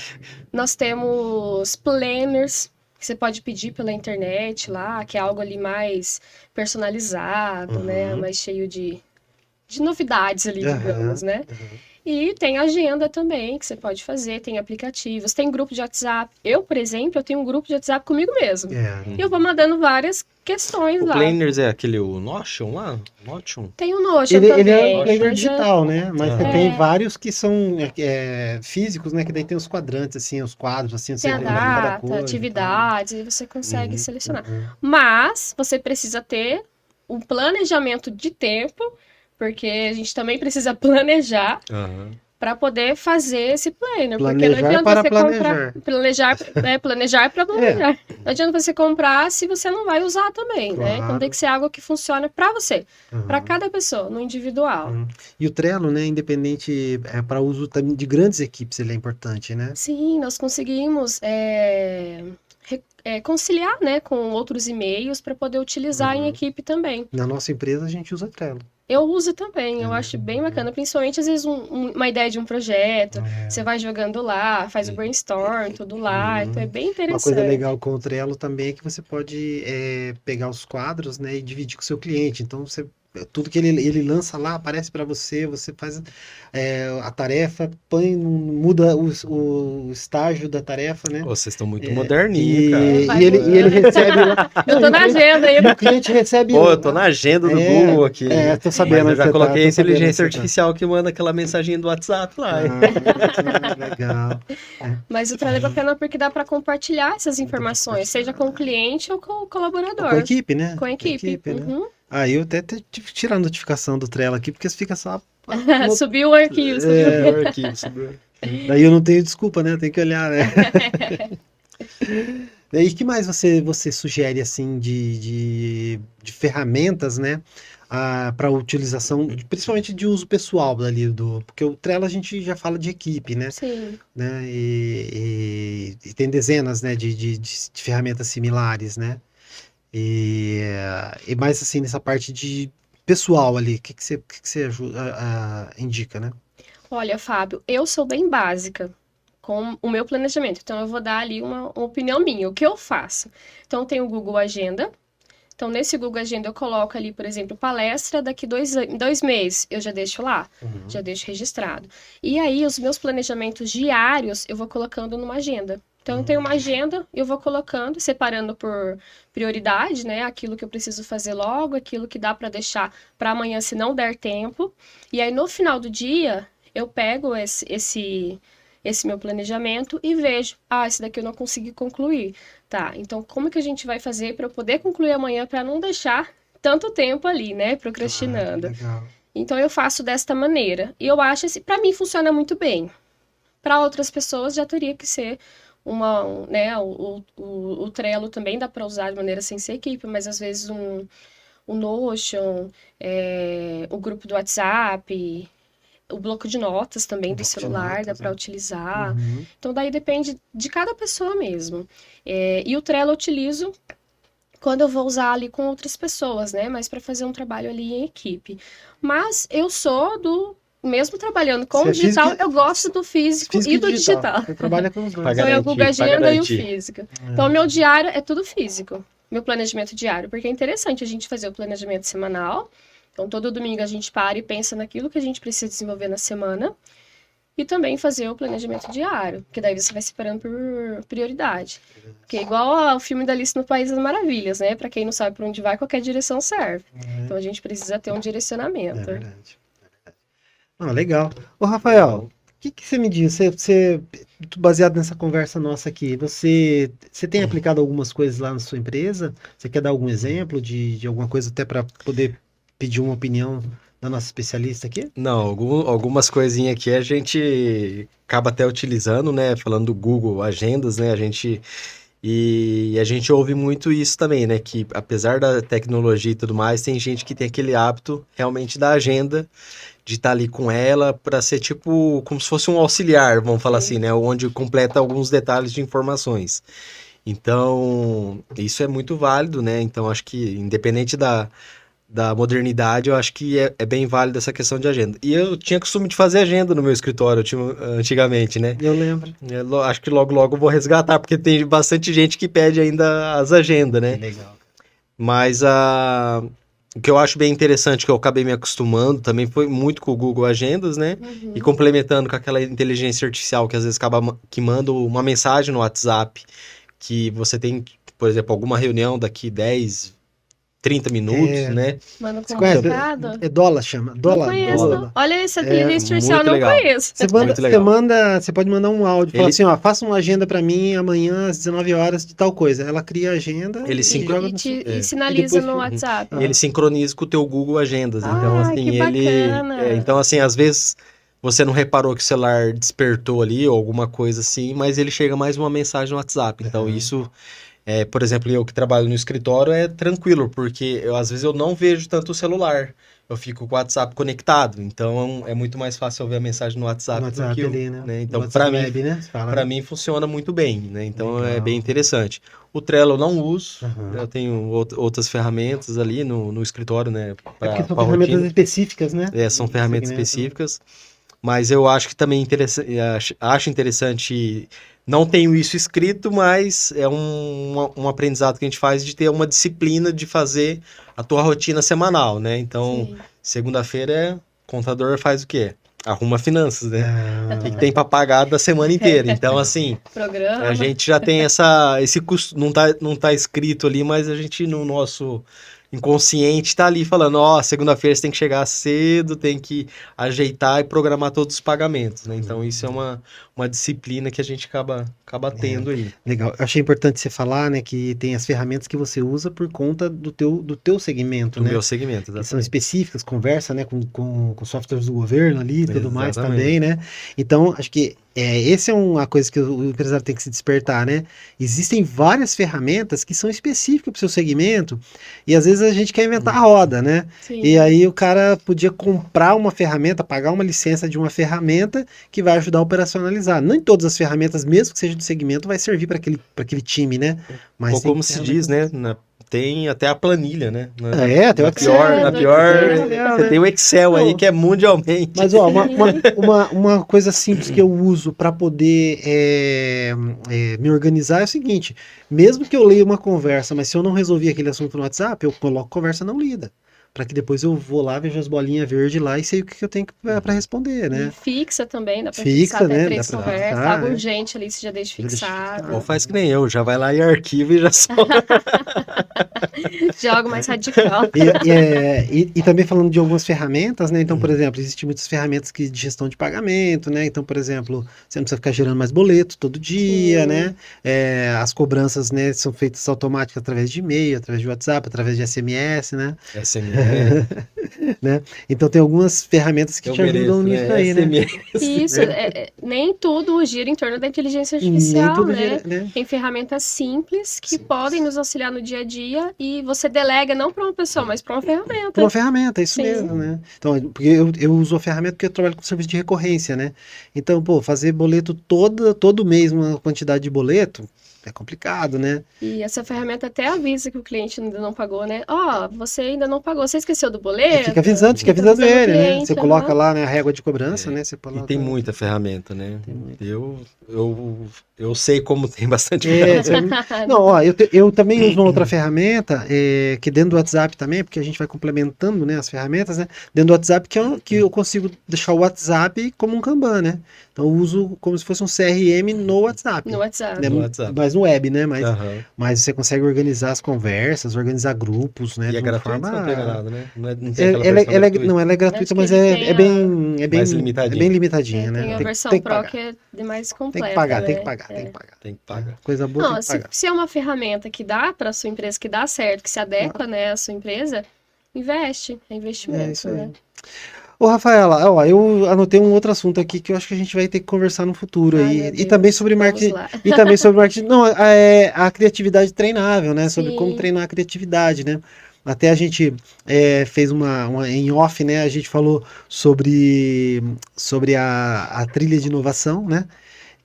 Speaker 2: Nós temos planners, que você pode pedir pela internet lá, que é algo ali mais personalizado, né?
Speaker 1: Uhum.
Speaker 2: Mais cheio de novidades ali,
Speaker 1: Aham,
Speaker 2: digamos, né?
Speaker 1: uhum.
Speaker 2: E tem agenda também, que você pode fazer, tem aplicativos, tem grupo de WhatsApp. Eu, por exemplo, eu tenho um grupo de WhatsApp comigo mesmo. E eu vou mandando várias questões
Speaker 3: O
Speaker 2: lá.
Speaker 3: Planners é aquele o Notion lá? Notion?
Speaker 2: Tem o Notion
Speaker 1: Ele
Speaker 2: também.
Speaker 1: é um planner
Speaker 2: mas
Speaker 1: digital, né? Mas você
Speaker 3: É.
Speaker 1: tem vários que são físicos, né? Que daí tem os quadrantes, assim, os quadros, assim, você
Speaker 2: tem a
Speaker 1: lembra de cada
Speaker 2: data,
Speaker 1: coisa e tal.
Speaker 2: atividades, e você consegue
Speaker 3: Uhum,
Speaker 2: selecionar.
Speaker 1: Uhum.
Speaker 2: Mas você precisa ter um planejamento de tempo, porque a gente também precisa planejar
Speaker 3: Aham.
Speaker 2: para poder fazer esse planner. Porque não
Speaker 1: Planejar
Speaker 2: adianta
Speaker 1: para
Speaker 2: você
Speaker 1: planejar.
Speaker 2: comprar. Planejar para planejar. Não adianta você comprar se você não vai usar também, né? Então
Speaker 1: Claro.
Speaker 2: tem que ser algo que funcione para você,
Speaker 1: Uhum.
Speaker 2: para cada pessoa, no individual.
Speaker 1: Uhum. E o Trello, né, independente, para uso também de grandes equipes, ele é importante, né?
Speaker 2: Sim, nós conseguimos conciliar, né, com outros e-mails para poder utilizar em equipe também.
Speaker 1: Na nossa empresa a gente usa Trello.
Speaker 2: Eu uso também, eu acho bem bacana, principalmente às vezes uma ideia de um projeto, você vai jogando lá, faz o brainstorm, tudo lá, então é bem
Speaker 1: Uma
Speaker 2: interessante.
Speaker 1: coisa legal com o Trello também é que você pode pegar os quadros, né, e dividir com o seu cliente. Então, tudo que ele lança lá aparece para você, você faz a tarefa, muda o estágio da tarefa, né?
Speaker 3: Ô, vocês estão muito moderninhos, cara.
Speaker 1: E ele recebe lá.
Speaker 2: Eu tô na agenda aí.
Speaker 1: O cliente recebe.
Speaker 3: Pô, eu tô na agenda do Google aqui.
Speaker 1: Tô sabendo.
Speaker 3: Mas eu já coloquei a
Speaker 1: tô sabendo
Speaker 3: inteligência
Speaker 1: onde você tá.
Speaker 3: artificial que manda aquela mensagem do WhatsApp lá.
Speaker 1: Legal.
Speaker 2: Mas o Trello é bacana porque dá para compartilhar essas informações, seja com o cliente ou com o colaborador.
Speaker 1: Com a equipe, né?
Speaker 2: Com a equipe.
Speaker 1: né?
Speaker 2: Uhum.
Speaker 1: Eu até tive que tirar a notificação do Trello aqui, porque fica só.
Speaker 2: Subiu o arquivo.
Speaker 3: O arquivo, subiu.
Speaker 1: Daí eu não tenho desculpa, né? Eu tenho que olhar, né? E que mais você sugere, assim, de ferramentas, né? Para utilização, principalmente de uso pessoal ali porque o Trello a gente já fala de equipe, né?
Speaker 2: Sim.
Speaker 1: Né? E tem dezenas, né, de ferramentas similares, né? E mais assim, nessa parte de pessoal ali, o que você indica, né?
Speaker 2: Olha, Fábio, eu sou bem básica com o meu planejamento, então eu vou dar ali uma opinião minha, o que eu faço. Então tem o Google Agenda. Então, nesse Google Agenda, eu coloco ali, por exemplo, palestra daqui 2 meses. Eu já deixo lá, já deixo registrado. E aí, os meus planejamentos diários, eu vou colocando numa agenda. Então, eu tenho uma agenda, eu vou colocando, separando por prioridade, né? Aquilo que eu preciso fazer logo, aquilo que dá para deixar para amanhã, se não der tempo. E aí, no final do dia, eu pego esse meu planejamento e vejo, esse daqui eu não consegui concluir. Tá, então como que a gente vai fazer para eu poder concluir amanhã para não deixar tanto tempo ali, né, procrastinando.
Speaker 1: Legal.
Speaker 2: Então eu faço desta maneira. E eu acho assim, para mim funciona muito bem. Para outras pessoas já teria que ser né, o Trello também dá para usar de maneira sem ser equipe, mas às vezes o Notion, o grupo do WhatsApp, o bloco de notas também do celular dá para utilizar. Então, daí depende de cada pessoa mesmo. E o Trello eu utilizo quando eu vou usar ali com outras pessoas, né? Mas para fazer um trabalho ali em equipe. Mas eu sou mesmo trabalhando com o digital, eu gosto do físico e do digital.
Speaker 1: Você trabalha com os dois.
Speaker 2: Então, eu Google Agenda e o físico. Então, meu diário é tudo físico. Meu planejamento diário. Porque é interessante a gente fazer o planejamento semanal. Então, todo domingo a gente para e pensa naquilo que a gente precisa desenvolver na semana. E também fazer o planejamento diário. Porque daí você vai separando por prioridade. Porque é igual ao filme da Alice no País das Maravilhas, né? Para quem não sabe para onde vai, qualquer direção serve. Então, a gente precisa ter um direcionamento.
Speaker 1: É verdade. Legal. Ô, Rafael, o que você me diz? Baseado nessa conversa nossa aqui, você tem aplicado algumas coisas lá na sua empresa? Você quer dar algum exemplo de alguma coisa até para poder pedir uma opinião da nossa especialista aqui?
Speaker 3: Não, algumas coisinhas aqui a gente acaba até utilizando, né? Falando do Google Agendas, né? A gente ouve muito isso também, né? Que apesar da tecnologia e tudo mais, tem gente que tem aquele hábito realmente da agenda, de estar ali com ela para ser tipo como se fosse um auxiliar, vamos falar assim, né? Onde completa alguns detalhes de informações. Então, isso é muito válido, né? Então, acho que independente da modernidade, eu acho que é bem válido essa questão de agenda. E eu tinha costume de fazer agenda no meu escritório antigamente, né?
Speaker 1: Eu lembro.
Speaker 3: Acho que logo eu vou resgatar, porque tem bastante gente que pede ainda as agendas, né?
Speaker 1: Legal.
Speaker 3: Mas o que eu acho bem interessante, que eu acabei me acostumando, também foi muito com o Google Agendas, né? E complementando com aquela inteligência artificial que às vezes que manda uma mensagem no WhatsApp, que você tem, por exemplo, alguma reunião daqui 10, 30 minutos, né?
Speaker 2: Manda
Speaker 1: Você conhece?
Speaker 2: comunicado.
Speaker 1: É Dólar, chama? Dólar.
Speaker 2: Não conheço.
Speaker 1: Dólar.
Speaker 2: Olha essa inteligência artificial,
Speaker 3: muito
Speaker 2: não
Speaker 3: legal.
Speaker 2: conheço.
Speaker 1: Você pode mandar um áudio, falar assim, faça uma agenda para mim amanhã às 19 horas de tal coisa. Ela cria a agenda
Speaker 3: Ele
Speaker 1: joga
Speaker 2: e sinaliza no WhatsApp.
Speaker 3: E ele sincroniza com o teu Google Agendas. Então, assim,
Speaker 2: que bacana.
Speaker 3: Então, assim, às vezes você não reparou que o celular despertou ali ou alguma coisa assim, mas ele chega mais uma mensagem no WhatsApp. Então, isso... por exemplo, eu que trabalho no escritório é tranquilo, porque às vezes eu não vejo tanto o celular. eu fico com o WhatsApp conectado. Então é muito mais fácil eu ver a mensagem no WhatsApp,
Speaker 1: No WhatsApp ali, né?
Speaker 3: Então,
Speaker 1: No
Speaker 3: para
Speaker 1: WhatsApp
Speaker 3: mim,
Speaker 1: web, né? Você fala,
Speaker 3: para
Speaker 1: né?
Speaker 3: mim funciona muito bem, né? Então é
Speaker 1: Legal.
Speaker 3: bem interessante. O Trello eu não uso,
Speaker 1: Aham.
Speaker 3: eu tenho outras ferramentas ali no escritório, né?
Speaker 1: É porque
Speaker 3: Para
Speaker 1: são
Speaker 3: a
Speaker 1: ferramentas
Speaker 3: rotina.
Speaker 1: específicas, né?
Speaker 3: São
Speaker 1: De
Speaker 3: ferramentas
Speaker 1: segmento.
Speaker 3: específicas, mas eu acho que também acho interessante. Não tenho isso escrito, mas é um aprendizado que a gente faz de ter uma disciplina de fazer a tua rotina semanal, né? Então,
Speaker 2: Sim.
Speaker 3: segunda-feira, contador faz o quê? Arruma finanças, né? O que
Speaker 1: Ah,
Speaker 3: tem para pagar da semana inteira. Então, assim, a
Speaker 2: Programa.
Speaker 3: gente já tem esse custo, não tá escrito ali, mas a gente no nosso inconsciente tá ali falando, ó, segunda-feira você tem que chegar cedo, tem que ajeitar e programar todos os pagamentos, né? Então isso é uma disciplina que a gente acaba tendo aí.
Speaker 1: legal. Eu achei importante você falar, né, que tem as ferramentas que você usa por conta do teu segmento,
Speaker 3: Do
Speaker 1: né?
Speaker 3: meu segmento,
Speaker 1: Que são
Speaker 3: exatamente.
Speaker 1: específicas, conversa, né, com softwares do governo ali e tudo mais
Speaker 3: Exatamente.
Speaker 1: também, né? Então, acho que esse é uma coisa que o empresário tem que se despertar, né? Existem várias ferramentas que são específicas para o seu segmento e às vezes a gente quer inventar a roda, né?
Speaker 2: Sim.
Speaker 1: E aí o cara podia comprar uma ferramenta, pagar uma licença de uma ferramenta que vai ajudar a operacionalizar. Nem todas as ferramentas, mesmo que seja do segmento, vai servir para aquele time, né? Mas
Speaker 3: Ou
Speaker 1: tem
Speaker 3: como se diz, né? Tem até a planilha, né?
Speaker 1: Até o Excel.
Speaker 3: Na
Speaker 2: do
Speaker 3: pior,
Speaker 2: Excel.
Speaker 3: você tem o Excel aí
Speaker 1: Não.
Speaker 3: que é mundialmente.
Speaker 1: Mas, ó, uma coisa simples que eu uso para poder me organizar é o seguinte: mesmo que eu leia uma conversa, mas se eu não resolvi aquele assunto no WhatsApp, eu coloco conversa não lida. Para que depois eu vou lá, vejo as bolinhas verdes lá e sei o que eu tenho para responder,
Speaker 2: E
Speaker 1: né?
Speaker 2: fixa também, dá pra
Speaker 1: Fixa,
Speaker 2: fixar até
Speaker 1: né?
Speaker 2: 3
Speaker 1: Dá pra
Speaker 2: conversas.
Speaker 1: fixar,
Speaker 2: Algo
Speaker 1: é.
Speaker 2: urgente ali, você já deixa
Speaker 1: Já deixa
Speaker 2: fixado.
Speaker 1: fixado.
Speaker 3: Ou faz que nem eu, já vai lá e arquiva e já solta.
Speaker 2: Jogo mais radical.
Speaker 1: E também falando de algumas ferramentas, né? Então, por
Speaker 3: Uhum.
Speaker 1: exemplo, existem muitas ferramentas de gestão de pagamento, né? Então, por exemplo, você não precisa ficar gerando mais boleto todo dia,
Speaker 2: Sim.
Speaker 1: né? As cobranças, né, são feitas automáticas através de e-mail, através de WhatsApp, através de SMS, né?
Speaker 3: SMS.
Speaker 1: Né? Então, tem algumas ferramentas que
Speaker 3: Eu
Speaker 1: te ajudam
Speaker 3: mereço,
Speaker 1: nisso
Speaker 3: né?
Speaker 1: aí, né?
Speaker 3: SMS.
Speaker 2: Isso, nem tudo gira em torno da inteligência
Speaker 1: Nem
Speaker 2: artificial,
Speaker 1: tudo
Speaker 2: né?
Speaker 1: gira, né?
Speaker 2: Tem ferramentas simples que
Speaker 3: Sim.
Speaker 2: podem nos auxiliar no dia a dia e você delega não para uma pessoa, mas para uma ferramenta.
Speaker 1: Por uma ferramenta, é isso
Speaker 2: Sim.
Speaker 1: mesmo, né? Então, porque eu uso a ferramenta porque eu trabalho com serviço de recorrência, né? Então, pô, fazer boleto todo mês, uma quantidade de boleto, é complicado, né?
Speaker 2: E essa ferramenta até avisa que o cliente ainda não pagou, né? Ó, você ainda não pagou, você esqueceu do boleto?
Speaker 1: Fica avisando
Speaker 2: Fica
Speaker 1: ele,
Speaker 2: avisando o
Speaker 1: né?
Speaker 2: cliente,
Speaker 1: Você coloca
Speaker 2: aham.
Speaker 1: lá, né, a régua de cobrança, né? Você
Speaker 3: E
Speaker 1: coloca...
Speaker 3: tem muita ferramenta, né?
Speaker 1: Tem muito.
Speaker 3: Eu sei como tem bastante
Speaker 1: É,
Speaker 3: ferramenta.
Speaker 1: não, ó, eu também uso uma outra ferramenta, que dentro do WhatsApp também, porque a gente vai complementando, né, as ferramentas, né? Dentro do WhatsApp que eu consigo deixar o WhatsApp como um Kanban, né? Então eu uso como se fosse um CRM no WhatsApp.
Speaker 2: No WhatsApp.
Speaker 1: Né?
Speaker 3: No WhatsApp.
Speaker 1: Mas no web, né?
Speaker 3: Aham.
Speaker 1: Mas você consegue organizar as conversas, organizar grupos, né?
Speaker 3: E
Speaker 1: de
Speaker 3: é
Speaker 1: uma
Speaker 3: gratuito,
Speaker 1: forma...
Speaker 3: não pega nada, né? Não tem aquela versão gratuita.
Speaker 1: Não, ela é gratuita,
Speaker 2: Acho que
Speaker 1: mas
Speaker 2: ele tem
Speaker 3: Mais limitadinho.
Speaker 1: é bem limitadinha, né?
Speaker 2: Tem a
Speaker 1: Tem
Speaker 2: versão
Speaker 1: que
Speaker 2: Pro
Speaker 1: pagar.
Speaker 2: que é de mais
Speaker 1: Tem
Speaker 2: completa,
Speaker 1: que pagar,
Speaker 2: né?
Speaker 1: tem que pagar,
Speaker 2: É.
Speaker 1: tem que pagar.
Speaker 3: Tem que pagar.
Speaker 1: Coisa boa
Speaker 2: Não,
Speaker 1: tem que pagar.
Speaker 2: se é uma ferramenta que dá para sua empresa, que dá certo, que se adequa, né, à sua empresa, investe, é investimento,
Speaker 1: É isso aí.
Speaker 2: né?
Speaker 1: Ô, Rafaela, ó, eu anotei um outro assunto aqui que eu acho que a gente vai ter que conversar no futuro
Speaker 2: Ai,
Speaker 1: aí.
Speaker 2: meu
Speaker 1: E
Speaker 2: Deus,
Speaker 1: também sobre
Speaker 2: vamos
Speaker 1: marketing.
Speaker 2: lá.
Speaker 1: E também sobre marketing. Não, a criatividade treinável, né? Sobre como
Speaker 2: Sim.
Speaker 1: treinar a criatividade, né? Até a gente fez uma em off, né? A gente falou sobre a trilha de inovação, né?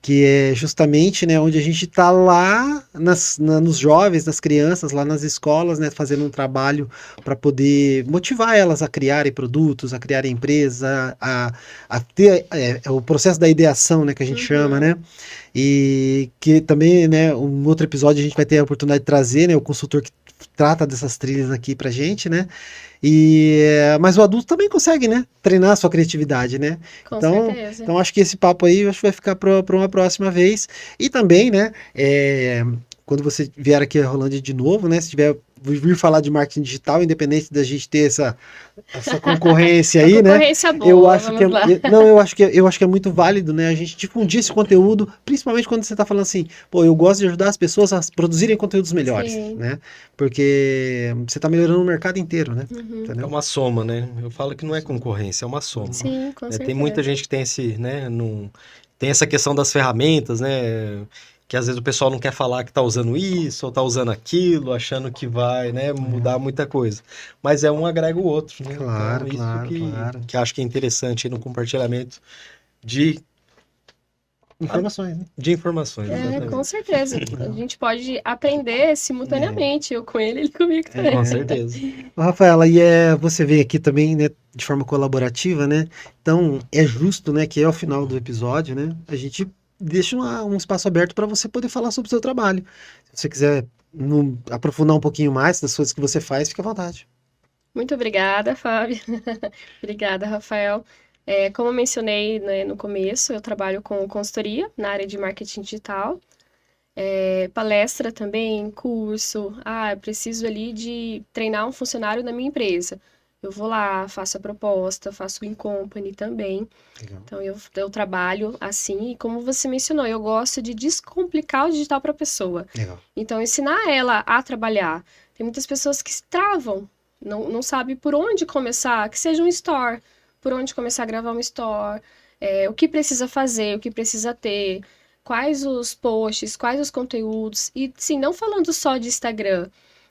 Speaker 1: Que é justamente, né, onde a gente está lá nos jovens, nas crianças, lá nas escolas, né, fazendo um trabalho para poder motivar elas a criarem produtos, a criarem empresas, a ter o processo da ideação, né, que a gente chama, né, e que também, né, um outro episódio a gente vai ter a oportunidade de trazer, né, o consultor que trata dessas trilhas aqui pra gente, né, mas o adulto também consegue, né, treinar a sua criatividade, né.
Speaker 2: Com
Speaker 1: Então,
Speaker 2: certeza.
Speaker 1: Então, acho que esse papo aí acho que vai ficar para uma próxima vez. E também, né, quando você vier aqui a Rolândia de novo, né, se tiver vir falar de marketing digital, independente da gente ter essa concorrência aí, né?
Speaker 2: Concorrência boa,
Speaker 1: Eu acho
Speaker 2: vamos lá.
Speaker 1: não, eu acho que é muito válido, né? A gente difundir esse conteúdo, principalmente quando você está falando assim, pô, eu gosto de ajudar as pessoas a produzirem conteúdos melhores,
Speaker 2: Sim.
Speaker 1: né? Porque você está melhorando o mercado inteiro, né?
Speaker 2: Uhum.
Speaker 3: É
Speaker 1: Entendeu?
Speaker 3: uma soma, né? Eu falo que não é concorrência, é uma soma.
Speaker 2: Sim, com certeza.
Speaker 3: Tem muita gente que tem esse, né, tem essa questão das ferramentas, né, que às vezes o pessoal não quer falar que tá usando isso ou tá usando aquilo, achando que vai, né, mudar muita coisa. Mas um agrega o outro, né?
Speaker 1: Claro,
Speaker 3: Então,
Speaker 1: claro,
Speaker 3: isso
Speaker 1: claro.
Speaker 3: que acho que é interessante aí no compartilhamento de
Speaker 1: Informações, né?
Speaker 3: informações, exatamente.
Speaker 2: Com certeza. A gente pode aprender simultaneamente, eu com ele comigo também.
Speaker 3: Com certeza.
Speaker 1: Ô, Rafaela, você veio aqui também, né, de forma colaborativa, né? Então, é justo, né, que ao final do episódio, né, a gente deixa um espaço aberto para você poder falar sobre o seu trabalho. Se você quiser aprofundar um pouquinho mais das coisas que você faz, fica à vontade.
Speaker 2: Muito obrigada, Fábio. Obrigada, Rafael. Como eu mencionei, né, no começo, eu trabalho com consultoria na área de marketing digital. Palestra também, curso. Eu preciso ali de treinar um funcionário na minha empresa. Eu vou lá, faço a proposta, faço o in-company também.
Speaker 1: Legal.
Speaker 2: Então, eu trabalho assim, e como você mencionou, eu gosto de descomplicar o digital para a pessoa.
Speaker 1: Legal.
Speaker 2: Então, ensinar ela a trabalhar. Tem muitas pessoas que se travam, não sabem por onde começar, que seja um store, por onde começar a gravar um store, o que precisa fazer, o que precisa ter, quais os posts, quais os conteúdos. E, sim, não falando só de Instagram,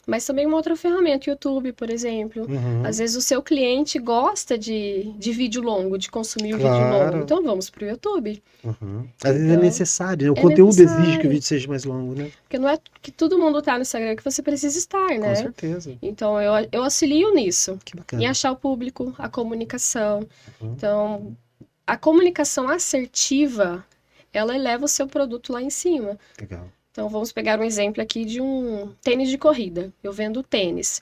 Speaker 2: mas também uma outra ferramenta, YouTube, por exemplo.
Speaker 1: Uhum.
Speaker 2: Às vezes o seu cliente gosta de vídeo longo, de consumir o vídeo
Speaker 1: Claro.
Speaker 2: longo. Então vamos para o YouTube.
Speaker 1: Uhum. Às vezes é
Speaker 2: Então,
Speaker 1: necessário, né? O
Speaker 2: é
Speaker 1: conteúdo exige que
Speaker 2: necessário.
Speaker 1: o vídeo seja mais longo, né?
Speaker 2: Porque não é que todo mundo tá no Instagram que você precisa estar,
Speaker 1: Com
Speaker 2: né?
Speaker 1: certeza.
Speaker 2: Então eu auxilio nisso.
Speaker 1: Que bacana.
Speaker 2: Em achar o público, a comunicação.
Speaker 1: Uhum.
Speaker 2: Então, a comunicação assertiva, ela eleva o seu produto lá em cima.
Speaker 1: Legal.
Speaker 2: Então, vamos pegar um exemplo aqui de um tênis de corrida. Eu vendo tênis.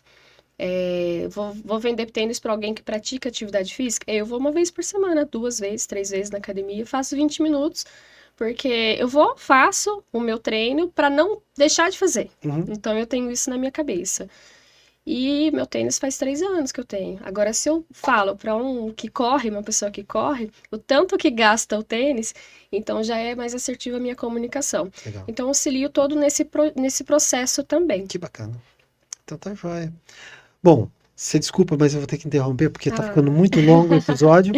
Speaker 2: Vou vender tênis para alguém que pratica atividade física. Eu vou uma vez por semana, 2 vezes, 3 vezes na academia, faço 20 minutos, porque faço o meu treino para não deixar de fazer.
Speaker 1: Uhum.
Speaker 2: Então, eu tenho isso na minha cabeça. E meu tênis faz 3 anos que eu tenho. Agora, se eu falo para uma pessoa que corre, o tanto que gasta o tênis, então já é mais assertiva a minha comunicação.
Speaker 1: Legal.
Speaker 2: Então, eu auxilio todo nesse processo também.
Speaker 1: Que bacana. Então tá joia. Bom, você desculpa, mas eu vou ter que interromper porque tá ficando muito longo o episódio.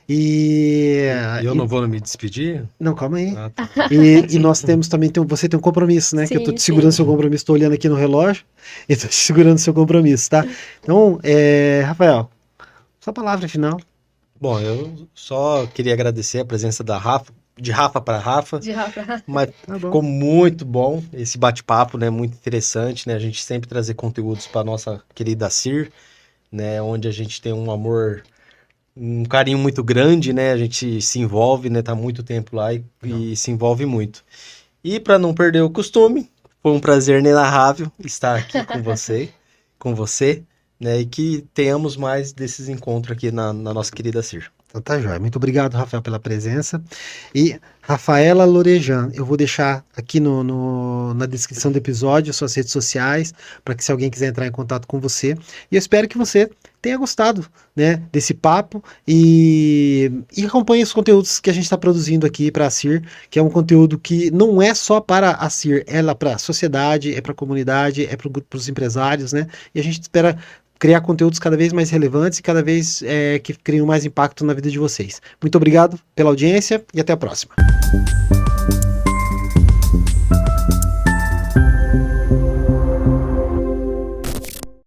Speaker 3: Eu não vou me despedir?
Speaker 1: Não, calma aí.
Speaker 3: Tá.
Speaker 1: E nós temos também, você tem um compromisso, né? Que eu tô
Speaker 2: Sim,
Speaker 1: te segurando
Speaker 2: sim.
Speaker 1: seu compromisso, tô olhando aqui no relógio e tô te segurando seu compromisso, tá? Então, Rafael, sua palavra final.
Speaker 3: Bom, eu só queria agradecer a presença da Rafa, de Rafa para Rafa,
Speaker 2: De Rafa.
Speaker 3: mas
Speaker 1: Tá bom.
Speaker 3: ficou muito bom esse bate-papo, né? Muito interessante, né? A gente sempre trazer conteúdos para nossa querida Cir, né? Onde a gente tem um amor, um carinho muito grande, né? A gente se envolve, né? Tá há muito tempo lá e se envolve muito. E para não perder o costume, foi um prazer inenarrável estar aqui com você, né? E que tenhamos mais desses encontros aqui na nossa querida Cir.
Speaker 1: Então tá joia. Muito obrigado, Rafael, pela presença. E Rafaela Lorejan, eu vou deixar aqui na descrição do episódio suas redes sociais, para que se alguém quiser entrar em contato com você. E eu espero que você tenha gostado, né, desse papo e acompanhe os conteúdos que a gente está produzindo aqui para a Cir, que é um conteúdo que não é só para a Cir, é para a sociedade, é para a comunidade, é para os empresários, né? E a gente espera criar conteúdos cada vez mais relevantes e cada vez que criam mais impacto na vida de vocês. Muito obrigado pela audiência e até a próxima.